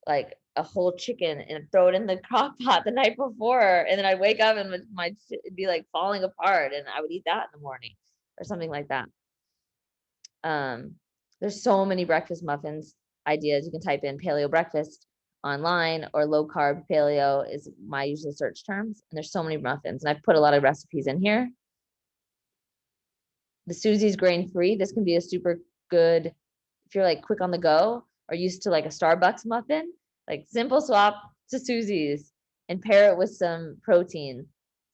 like a whole chicken and throw it in the crock pot the night before. And then I'd wake up and it'd be like falling apart and I would eat that in the morning or something like that. There's so many breakfast muffins ideas. You can type in paleo breakfast online, or low carb paleo is my usual search terms. And there's so many muffins and I've put a lot of recipes in here. The Susie's grain free. This can be a super good, if you're like quick on the go or used to like a Starbucks muffin, like simple swap to Susie's and pair it with some protein,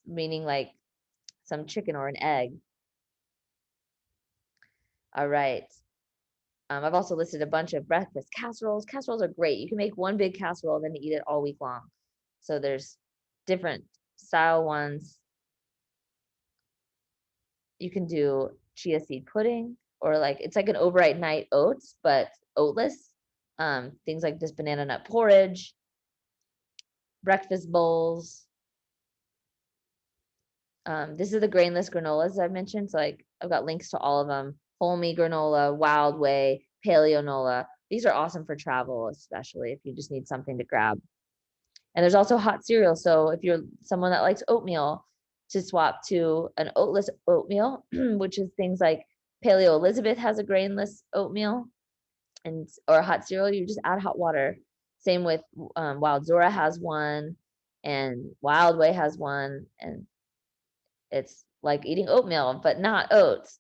meaning like some chicken or an egg. All right. I've also listed a bunch of breakfast casseroles. Casseroles are great. You can make one big casserole and then eat it all week long. So there's different style ones. You can do chia seed pudding, or like it's like an overnight night oats, but oatless. Things like this banana nut porridge, breakfast bowls. This is the grainless granolas I've mentioned. So like I've got links to all of them. Whole meat granola, wild way, paleo nola. These are awesome for travel, especially if you just need something to grab. And there's also hot cereal. So if you're someone that likes oatmeal, to swap to an oatless oatmeal, which is things like Paleo Elizabeth has a grainless oatmeal, and or hot cereal, you just add hot water. Same with Wild Zora has one, and Wild Way has one, and it's like eating oatmeal, but not oats.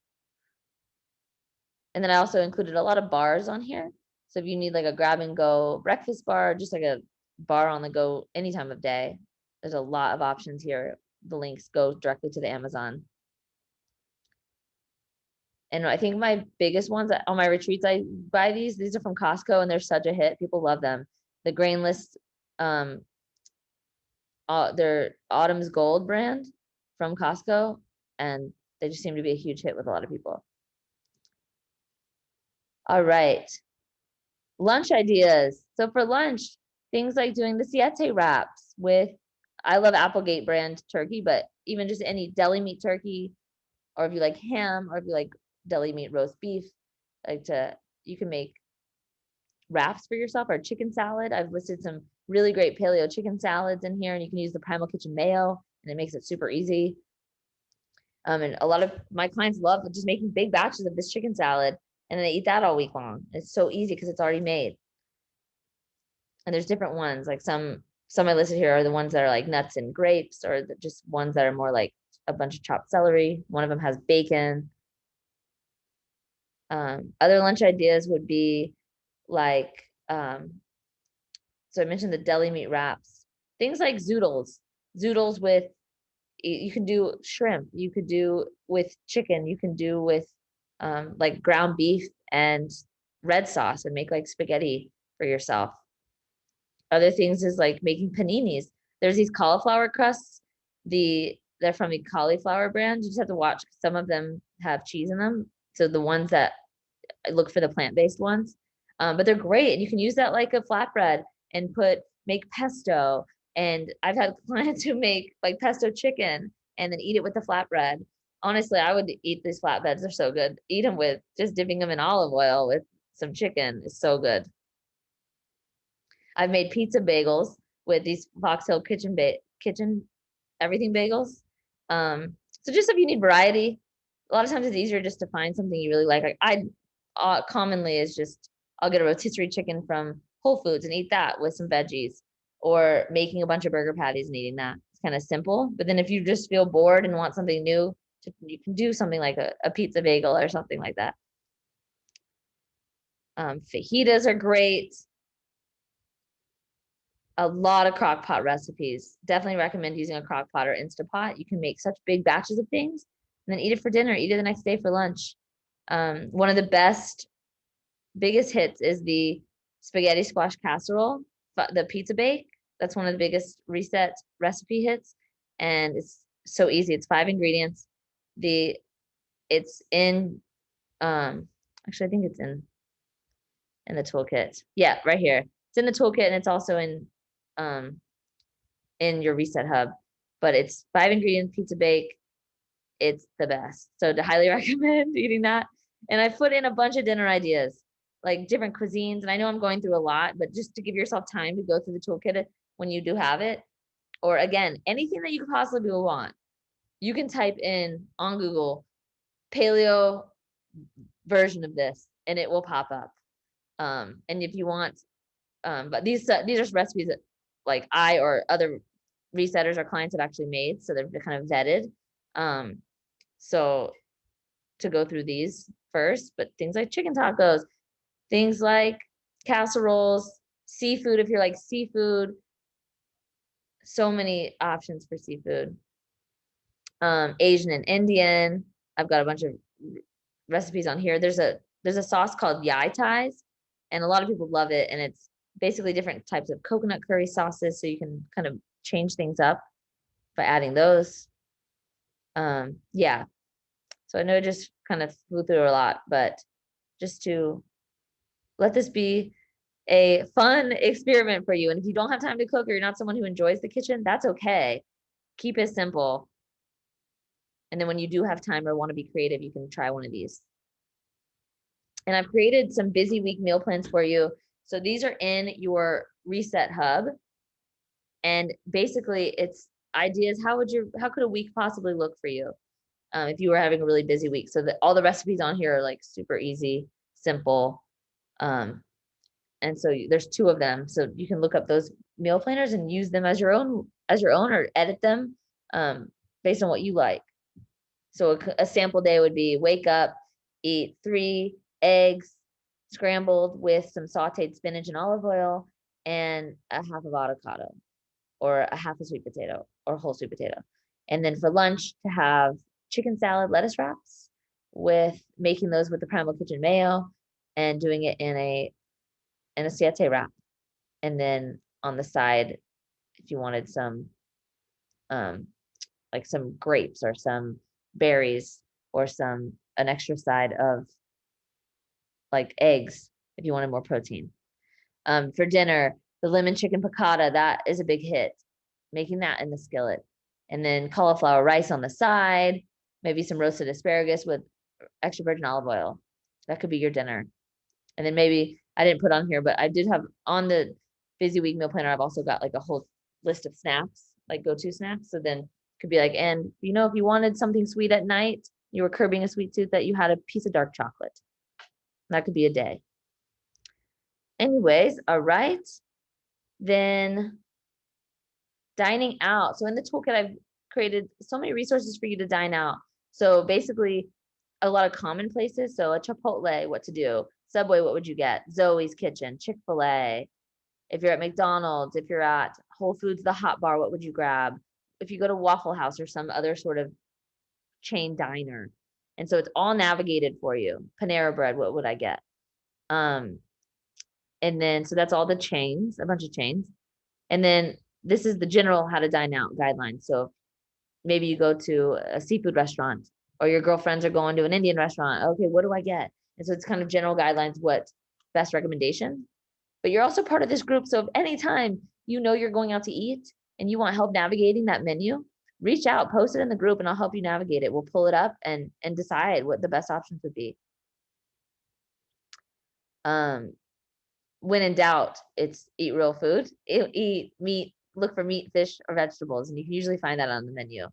And then I also included a lot of bars on here. So if you need like a grab and go breakfast bar, just like a bar on the go any time of day, there's a lot of options here. The links go directly to the Amazon. And I think my biggest ones on my retreats, I buy these are from Costco, and they're such a hit. People love them. The grainless, their Autumn's Gold brand from Costco, and they just seem to be a huge hit with a lot of people. All right. Lunch ideas. So for lunch, things like doing the siete wraps with, I love Applegate brand turkey, but even just any deli meat turkey, or if you like ham, or if you like deli meat roast beef, you can make wraps for yourself, or chicken salad. I've listed some really great paleo chicken salads in here, and you can use the Primal Kitchen mayo, and it makes it super easy. And a lot of my clients love just making big batches of this chicken salad, and then they eat that all week long. It's so easy because it's already made. And there's different ones, like some I listed here are the ones that are like nuts and grapes, or just ones that are more like a bunch of chopped celery. One of them has bacon. Other lunch ideas would be like, so I mentioned the deli meat wraps, things like zoodles with, you can do shrimp, you could do with chicken, you can do with like ground beef and red sauce, and make like spaghetti for yourself. Other things is like making paninis. There's these cauliflower crusts. They're from the cauliflower brand. You just have to watch. Some of them have cheese in them. So the ones that I look for the plant-based ones, but they're great. And you can use that like a flatbread and make pesto. And I've had clients who make like pesto chicken and then eat it with the flatbread. Honestly, I would eat these flatbreads. They're so good. Eat them with just dipping them in olive oil with some chicken. It's so good. I've made pizza bagels with these Fox Hill kitchen everything bagels. So just if you need variety, a lot of times it's easier just to find something you really like. Like I commonly is just, I'll get a rotisserie chicken from Whole Foods and eat that with some veggies, or making a bunch of burger patties and eating that. It's kind of simple. But then if you just feel bored and want something new, you can do something like a pizza bagel or something like that. Fajitas are great. A lot of crock pot recipes. Definitely recommend using a crock pot or Instapot. You can make such big batches of things and then eat it for dinner, eat it the next day for lunch. One of the biggest hits is the spaghetti squash casserole, the pizza bake. That's one of the biggest reset recipe hits. And it's so easy. It's 5 ingredients. It's in, actually, I think it's in the toolkit. Yeah, right here. It's in the toolkit, and it's also in your reset hub, but it's 5 ingredient pizza bake. It's the best. So to highly recommend eating that. And I put in a bunch of dinner ideas, like different cuisines. And I know I'm going through a lot, but just to give yourself time to go through the toolkit when you do have it, or again, anything that you could possibly want, you can type in on Google paleo version of this, and it will pop up. And if you want, but these are recipes that like I or other resetters or clients have actually made, so they're kind of vetted. So to go through these first, but things like chicken tacos, things like casseroles, seafood, if you're like seafood, so many options for seafood. Asian and Indian, I've got a bunch of recipes on here. There's a there's a sauce called Yai Tais, and a lot of people love it. And it's basically different types of coconut curry sauces. So you can kind of change things up by adding those. Yeah. So I know I just kind of flew through a lot, but just to let this be a fun experiment for you. And if you don't have time to cook or you're not someone who enjoys the kitchen, that's okay. Keep it simple. And then when you do have time or want to be creative, you can try one of these. And I've created some busy week meal plans for you. So these are in your reset hub. And basically it's ideas. How could a week possibly look for you? If you were having a really busy week. So that all the recipes on here are like super easy, simple. And so there's 2 of them. So you can look up those meal planners and use them as your own, or edit them based on what you like. So a sample day would be wake up, eat 3 eggs scrambled with some sauteed spinach and olive oil and a half of avocado or a half a sweet potato or whole sweet potato. And then for lunch to have chicken salad, lettuce wraps with making those with the Primal Kitchen mayo and doing it in a satay wrap. And then on the side, if you wanted some like some grapes or some berries or an extra side of like eggs if you wanted more protein. For dinner, the lemon chicken piccata, that is a big hit. Making that in the skillet. And then cauliflower rice on the side, maybe some roasted asparagus with extra virgin olive oil. That could be your dinner. And then maybe, I didn't put on here, but I did have on the busy week meal planner, I've also got like a whole list of snacks, like go-to snacks. So then could be like, and if you wanted something sweet at night, you were curbing a sweet tooth, that you had a piece of dark chocolate. That could be a day. Anyways, all right. Then dining out. So in the toolkit, I've created so many resources for you to dine out. So basically a lot of common places. So a Chipotle, what to do. Subway, what would you get? Zoe's Kitchen, Chick-fil-A. If you're at McDonald's, if you're at Whole Foods, the Hot Bar, what would you grab? If you go to Waffle House or some other sort of chain diner. And so it's all navigated for you. Panera Bread, what would I get? And then, so that's all the chains, a bunch of chains. And then this is the general how to dine out guidelines. So maybe you go to a seafood restaurant or your girlfriends are going to an Indian restaurant. Okay, what do I get? And so it's kind of general guidelines, what best recommendation. But you're also part of this group. So if anytime you're going out to eat and you want help navigating that menu, reach out, post it in the group, and I'll help you navigate it. We'll pull it up and decide what the best options would be. When in doubt, it's eat real food. Eat meat, look for meat, fish, or vegetables, and you can usually find that on the menu.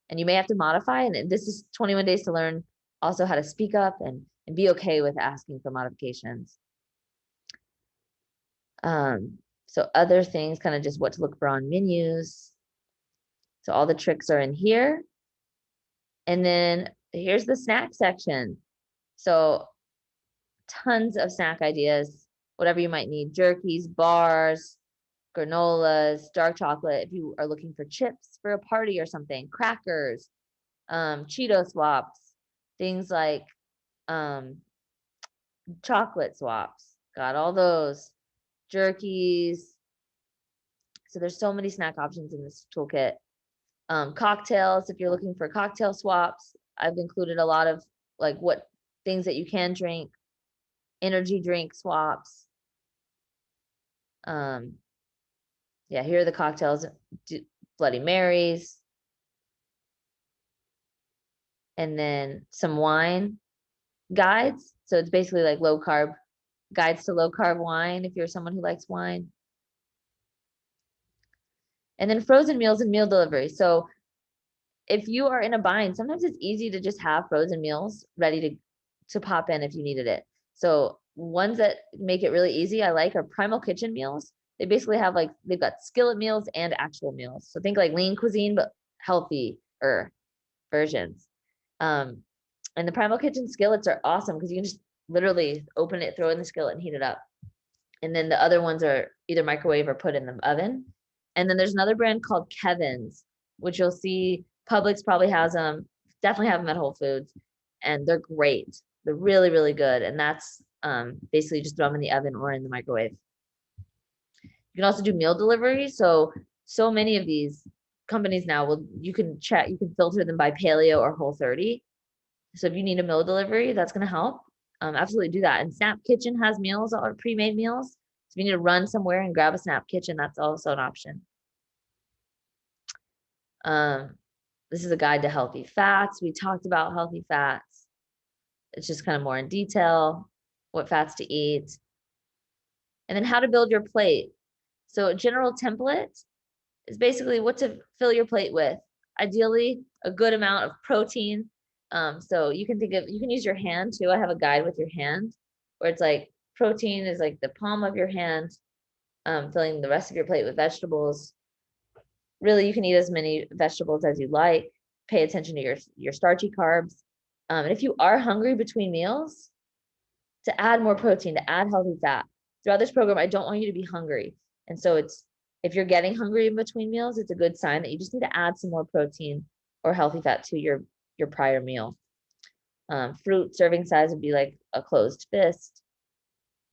And you may have to modify, and this is 21 days to learn also how to speak up and be okay with asking for modifications. So other things, kind of just what to look for on menus. So all the tricks are in here. And then here's the snack section. So tons of snack ideas, whatever you might need, jerkies, bars, granolas, dark chocolate, if you are looking for chips for a party or something, crackers, Cheeto swaps, things like chocolate swaps, got all those, jerkies. So there's so many snack options in this toolkit. Cocktails, if you're looking for cocktail swaps, I've included a lot of like what things that you can drink, energy drink swaps. Yeah, here are the cocktails, Bloody Marys. And then some wine guides. So it's basically like low carb guides to low carb wine if you're someone who likes wine. And then frozen meals and meal delivery. So if you are in a bind, sometimes it's easy to just have frozen meals ready to pop in if you needed it. So ones that make it really easy, I like, are Primal Kitchen meals. They basically have they've got skillet meals and actual meals. So think like lean cuisine, but healthier versions. And the Primal Kitchen skillets are awesome because you can just literally open it, throw it in the skillet and heat it up. And then the other ones are either microwave or put in the oven. And then there's another brand called Kevin's, which you'll see Publix probably has them, definitely have them at Whole Foods, and they're great. They're really, really good. And that's basically just throw them in the oven or in the microwave. You can also do meal delivery. So many of these companies now you can filter them by paleo or Whole30. So if you need a meal delivery, that's going to help. Absolutely do that. And Snap Kitchen has meals or pre-made meals. So if you need to run somewhere and grab a Snap Kitchen, that's also an option. This is a guide to healthy fats. We talked about healthy fats. It's just kind of more in detail, what fats to eat. And then how to build your plate. So a general template is basically what to fill your plate with. Ideally, a good amount of protein. So you can use your hand too. I have a guide with your hand where it's like protein is like the palm of your hand, filling the rest of your plate with vegetables. Really, you can eat as many vegetables as you like. Pay attention to your starchy carbs. And if you are hungry between meals, to add more protein, to add healthy fat. Throughout this program, I don't want you to be hungry. And so if you're getting hungry in between meals, it's a good sign that you just need to add some more protein or healthy fat to your prior meal. Fruit serving size would be like a closed fist.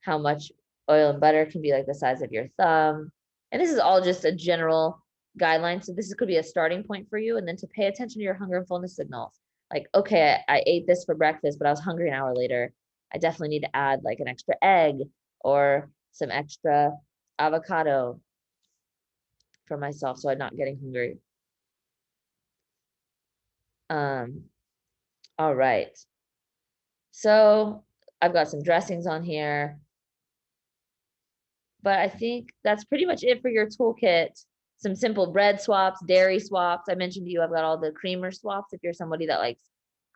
How much oil and butter can be like the size of your thumb. And this is all just a general guideline. So this could be a starting point for you. And then to pay attention to your hunger and fullness signals. Like, okay, I ate this for breakfast, but I was hungry an hour later. I definitely need to add like an extra egg or some extra avocado for myself so I'm not getting hungry. All right. So I've got some dressings on here. But I think that's pretty much it for your toolkit. Some simple bread swaps, dairy swaps. I mentioned to you, I've got all the creamer swaps. If you're somebody that likes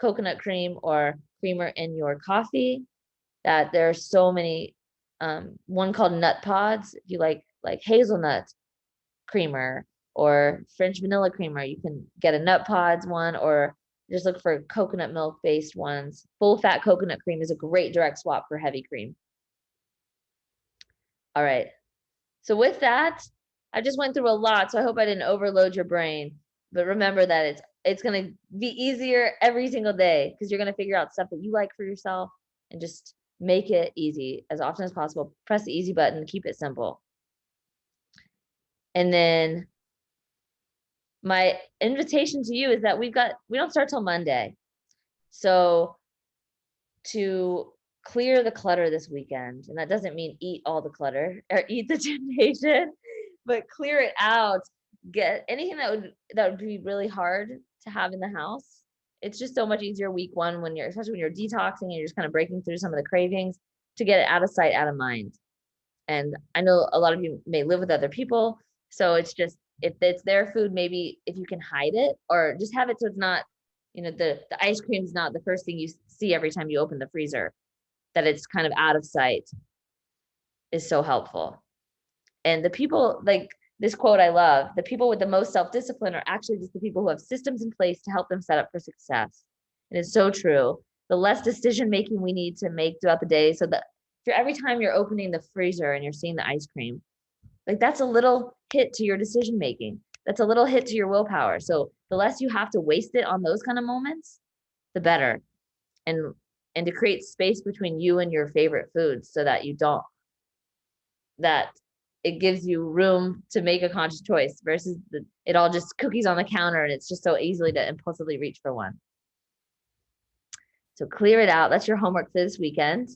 coconut cream or creamer in your coffee, that there are so many. One called nut pods. If you like hazelnut creamer or French vanilla creamer, you can get a nut pods one, or just look for coconut milk based ones. Full fat coconut cream is a great direct swap for heavy cream. All right. So with that, I just went through a lot, so I hope I didn't overload your brain. But remember that it's going to be easier every single day because you're going to figure out stuff that you like for yourself and just make it easy as often as possible. Press the easy button, keep it simple. And then my invitation to you is that we don't start till Monday. So to clear the clutter this weekend, and that doesn't mean eat all the clutter or eat the temptation, but clear it out. Get anything that would be really hard to have in the house. It's just so much easier week one especially when you're detoxing and you're just kind of breaking through some of the cravings, to get it out of sight, out of mind. And I know a lot of you may live with other people, so it's just, if it's their food, maybe if you can hide it or just have it so it's not, the ice cream is not the first thing you see every time you open the freezer, that it's kind of out of sight, is so helpful. And the people, like this quote I love, the people with the most self-discipline are actually just the people who have systems in place to help them set up for success. And it's so true. The less decision making we need to make throughout the day, so that every time you're opening the freezer and you're seeing the ice cream, like that's a little hit to your decision making. That's a little hit to your willpower. So the less you have to waste it on those kind of moments, the better. And to create space between you and your favorite foods so that that it gives you room to make a conscious choice versus it all just cookies on the counter and it's just so easily to impulsively reach for one. So clear it out. That's your homework for this weekend.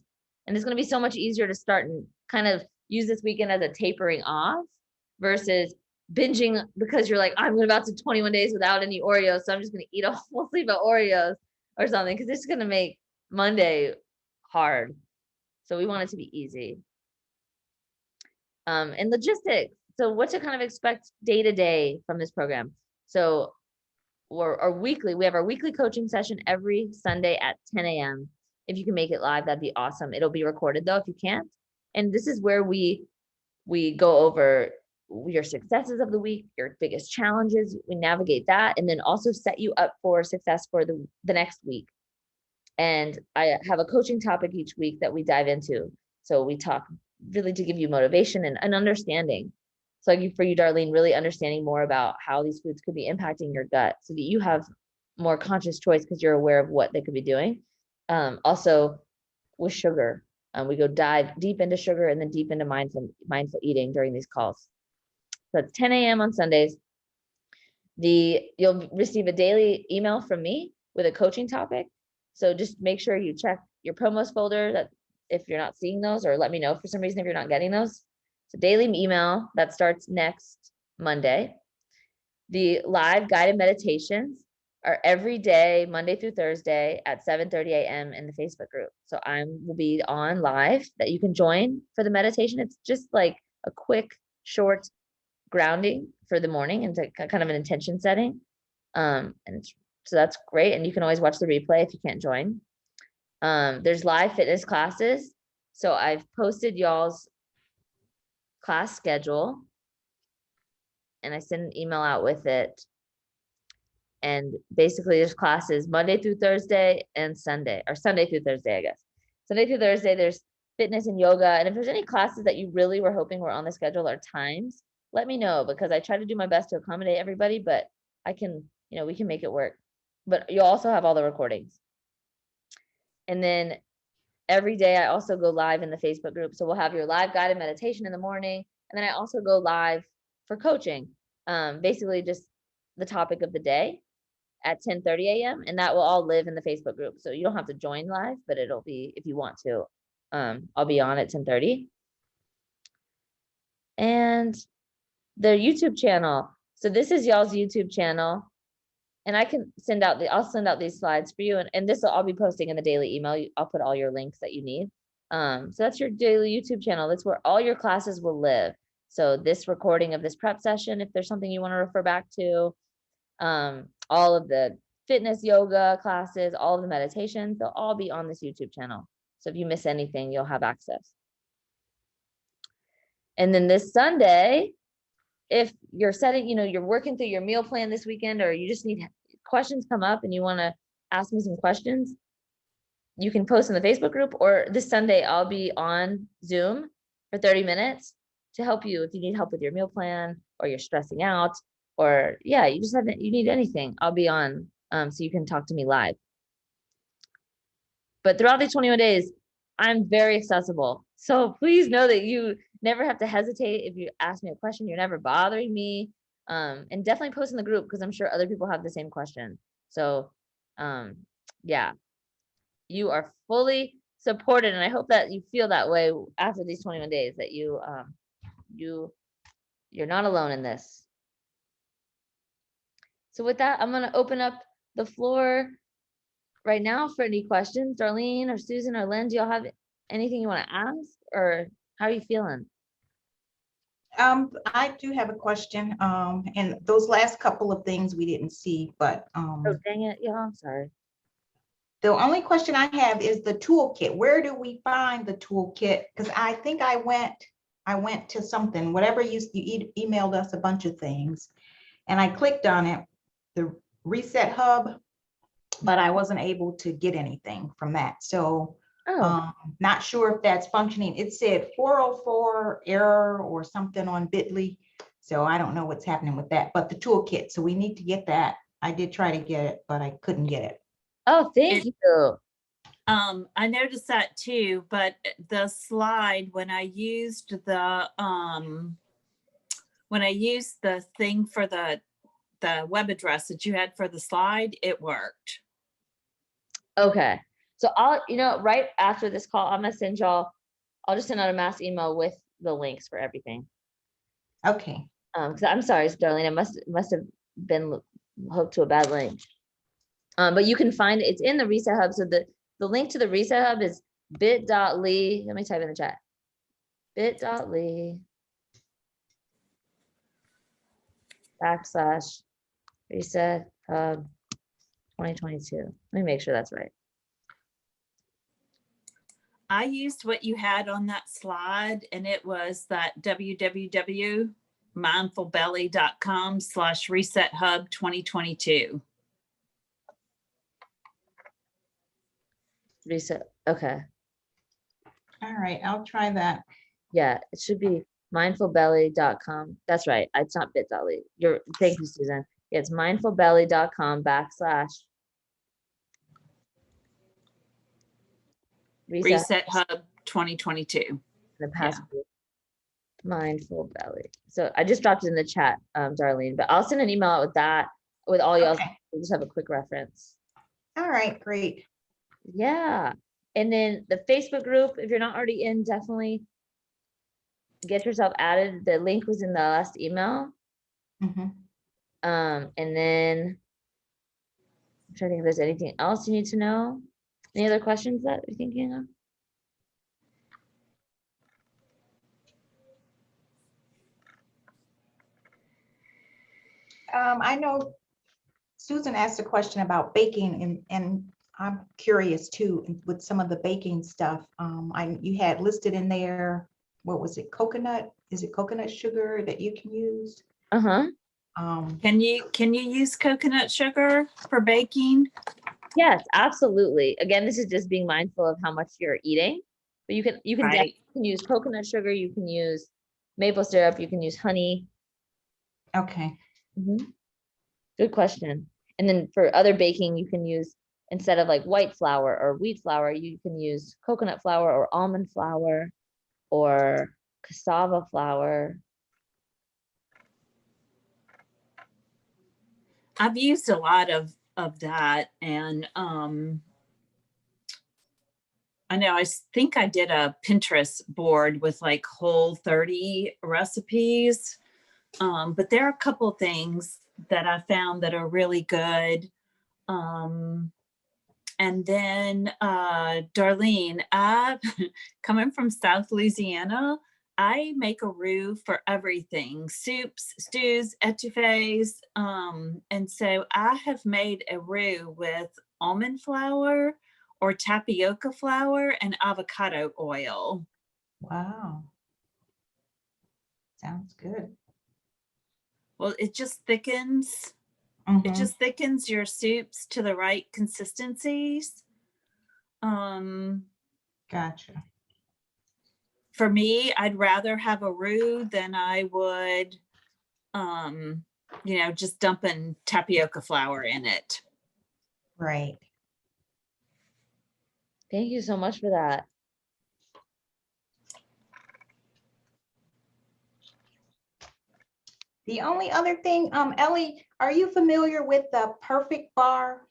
And it's going to be so much easier to start and kind of use this weekend as a tapering off versus binging, because you're like, I'm about to 21 days without any Oreos, so I'm just going to eat a whole sleeve of Oreos or something, because this is going to make Monday hard. So we want it to be easy. And logistics. So what to kind of expect day to day from this program. So we have our weekly coaching session every Sunday at 10 a.m. If you can make it live, that'd be awesome. It'll be recorded though, if you can't. And this is where we go over your successes of the week, your biggest challenges. We navigate that and then also set you up for success for the next week. And I have a coaching topic each week that we dive into. So we talk really to give you motivation and understanding. So for you, Darlene, really understanding more about how these foods could be impacting your gut so that you have more conscious choice because you're aware of what they could be doing. Also with sugar, we go dive deep into sugar and then deep into mindful eating during these calls. So it's 10 a.m. on Sundays. You'll receive a daily email from me with a coaching topic. So just make sure you check your promos folder that if you're not seeing those, or let me know for some reason if you're not getting those. It's a daily email that starts next Monday. The live guided meditations are every day, Monday through Thursday at 7:30 a.m. in the Facebook group. So I will be on live that you can join for the meditation. It's just like a quick, short grounding for the morning and kind of an intention setting. So that's great. And you can always watch the replay if you can't join. There's live fitness classes. So I've posted y'all's class schedule and I send an email out with it. And basically there's classes Monday through Thursday and Sunday, or Sunday through Thursday, I guess. Sunday through Thursday, there's fitness and yoga. And if there's any classes that you really were hoping were on the schedule or times, let me know, because I try to do my best to accommodate everybody, but I can, we can make it work. But you'll also have all the recordings. And then every day I also go live in the Facebook group. So we'll have your live guided meditation in the morning. And then I also go live for coaching. Basically just the topic of the day at 10:30 a.m. and that will all live in the Facebook group. So you don't have to join live, but it'll be, if you want to, I'll be on at 10:30. And their YouTube channel. So this is y'all's YouTube channel. And I can I'll send out these slides for you. And this I'll be posting in the daily email. I'll put all your links that you need. So that's your daily YouTube channel. That's where all your classes will live. So this recording of this prep session, if there's something you want to refer back to, all of the fitness yoga classes, all of the meditations, they'll all be on this YouTube channel. So if you miss anything, you'll have access. And then this Sunday, if you're setting, you're working through your meal plan this weekend, or you just need questions come up and you want to ask me some questions, you can post in the Facebook group, or this Sunday I'll be on Zoom for 30 minutes to help you if you need help with your meal plan, or you're stressing out, or you need anything, I'll be on, so you can talk to me live. But throughout these 21 days, I'm very accessible. So please know that you never have to hesitate. If you ask me a question, you're never bothering me. And definitely post in the group, because I'm sure other people have the same question. So you are fully supported. And I hope that you feel that way after these 21 days, that you're not alone in this. So with that, I'm going to open up the floor right now for any questions. Darlene or Susan or Lynn, do y'all have anything you want to ask, or how are you feeling? I do have a question. And those last couple of things we didn't see, but Oh, dang it. Yeah, I'm sorry. the only question I have is the toolkit. Where do we find the toolkit? Because I think I went to something, whatever you emailed us a bunch of things, and I clicked on it, the Reset Hub, but I wasn't able to get anything from that. So not sure if that's functioning. It said 404 error or something on Bitly. So I don't know what's happening with that, but the toolkit. So we need to get that. I did try to get it, but I couldn't get it. Oh, thank you. I noticed that too, but the slide, when I used the thing for the web address that you had for the slide, it worked. Okay. So I'll, right after this call, I'm gonna send y'all, I'll just send out a mass email with the links for everything. Okay. Because I'm sorry, Darlene, I must have been hooked to a bad link. But you can find it's in the Reset Hub. So the link to the Reset Hub is bit.ly. Let me type in the chat. bit.ly /Reset Hub 2022. Let me make sure that's right. I used what you had on that slide, and it was that www.mindfulbelly.com/Reset Hub 2022. Reset. Okay. All right, I'll try that. Yeah, it should be mindfulbelly.com. That's right. It's not bit.ly. Thank you, Susan. Yeah, it's mindfulbelly.com / Reset Hub 2022. The past week. Mindful belly. So I just dropped it in the chat, Darlene, but I'll send an email out with that, with all y'all. Okay. We'll just have a quick reference. All right, great. Yeah. And then the Facebook group, if you're not already in, definitely get yourself added. The link was in the last email. Mhm. And then I'm trying to think if there's anything else you need to know. Any other questions that you're thinking of? I know Susan asked a question about baking, and I'm curious too with some of the baking stuff. You had listed in there, what was it, coconut? Is it coconut sugar that you can use? Uh-huh. Can you use coconut sugar for baking? Yes, absolutely. Again, this is just being mindful of how much you're eating. But you can Right. definitely use coconut sugar, you can use maple syrup, you can use honey. Okay. Good question. And then for other baking, you can use, instead of like white flour or wheat flour, you can use coconut flour or almond flour or cassava flour. I've used a lot of that, and I know I think I did a Pinterest board with like Whole30 recipes, but there are a couple things that I found that are really good. And then Darlene, coming from South Louisiana, I make a roux for everything: soups, stews, etouffees. And so I have made a roux with almond flour or tapioca flour and avocado oil. Wow. Sounds good. Well, it just thickens. It Mhm. just thickens your soups to the right consistencies. Gotcha. For me, I'd rather have a roux than I would, just dumping tapioca flour in it. Right. Thank you so much for that. The only other thing, Ellie, are you familiar with the Perfect Bar?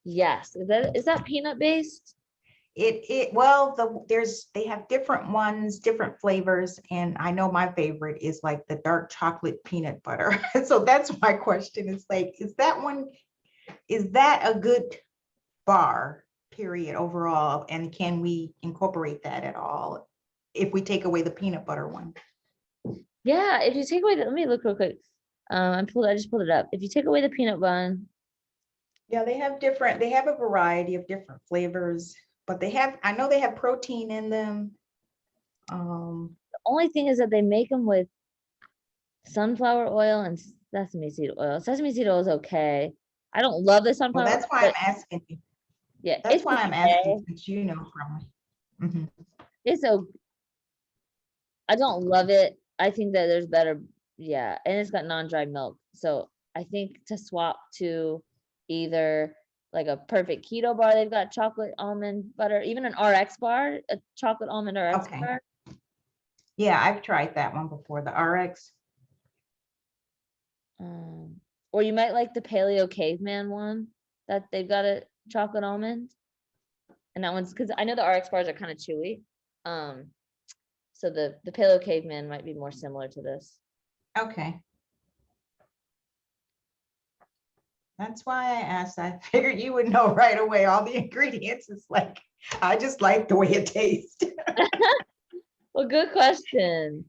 Yes. Is that peanut based? Well, they have different ones, different flavors, and I know my favorite is like the dark chocolate peanut butter. So that's my question, is like, is that a good bar, period, overall? And can we incorporate that at all if we take away the peanut butter one? Yeah, if you take away let me look real quick. I just pulled it up. If you take away the peanut bun, Yeah, they have a variety of different flavors, but I know they have protein in them. the only thing is that they make them with sunflower oil and sesame seed oil. Sesame seed oil is okay. I don't love the Well, sunflower that's oil, why but I'm asking you. yeah, That's it's why I'm okay. asking, since you know from me. Mhm. It's okay. I don't love it. I think that there's better, yeah, and it's got non-dry milk. So I think to swap to either like a perfect keto bar, they've got chocolate almond butter, even an RX bar, a chocolate almond RX Okay. bar. Yeah, I've tried that one before, the RX. Or you might like the Paleo Caveman one that they've got a chocolate almond. And that one's because I know the RX bars are kind of chewy. So the Paleo Caveman might be more similar to this. Okay. That's why I asked. I figured you would know right away all the ingredients. It's like, I just like the way it tastes. Well, good question.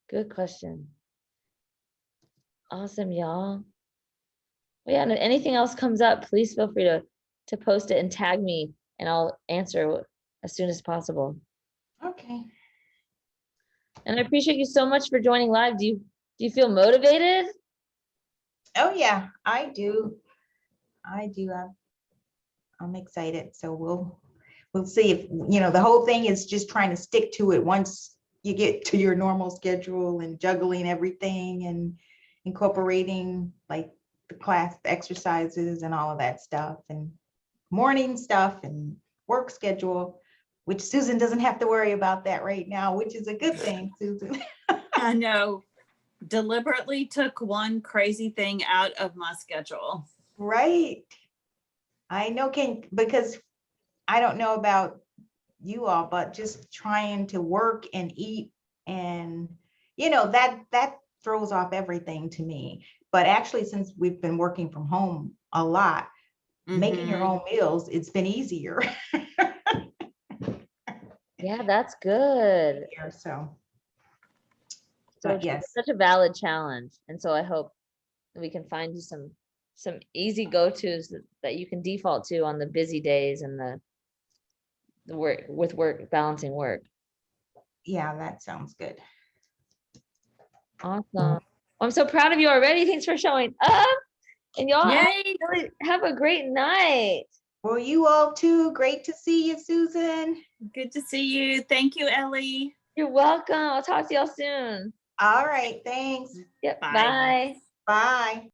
Good question. Awesome, y'all. Well, yeah, and if anything else comes up, please feel free to post it and tag me, and I'll answer as soon as possible. Okay. And I appreciate you so much for joining live. Do you feel motivated? Oh yeah, I do. I'm excited. So we'll see if, the whole thing is just trying to stick to it once you get to your normal schedule and juggling everything and incorporating like the class exercises and all of that stuff. And morning stuff and work schedule, which Susan doesn't have to worry about that right now, which is a good thing, Susan. I know. Deliberately took one crazy thing out of my schedule. Right. I know, because I don't know about you all, but just trying to work and eat and, that throws off everything to me. But actually, since we've been working from home a lot, making your Mhm. own meals, it's been easier. Yeah, that's good. Here, so, So but it's yes, such a valid challenge. And so I hope that we can find you some easy go-tos that you can default to on the busy days and the work, balancing work. yeah, that sounds good. Awesome. Well, I'm so proud of you already. Thanks for showing up. And y'all Yay. have a great night. Well, you all too. Great to see you, Susan. Good to see you. Thank you, Ellie. You're welcome. I'll talk to y'all soon. All right, thanks. Yep. Bye. Bye. Bye.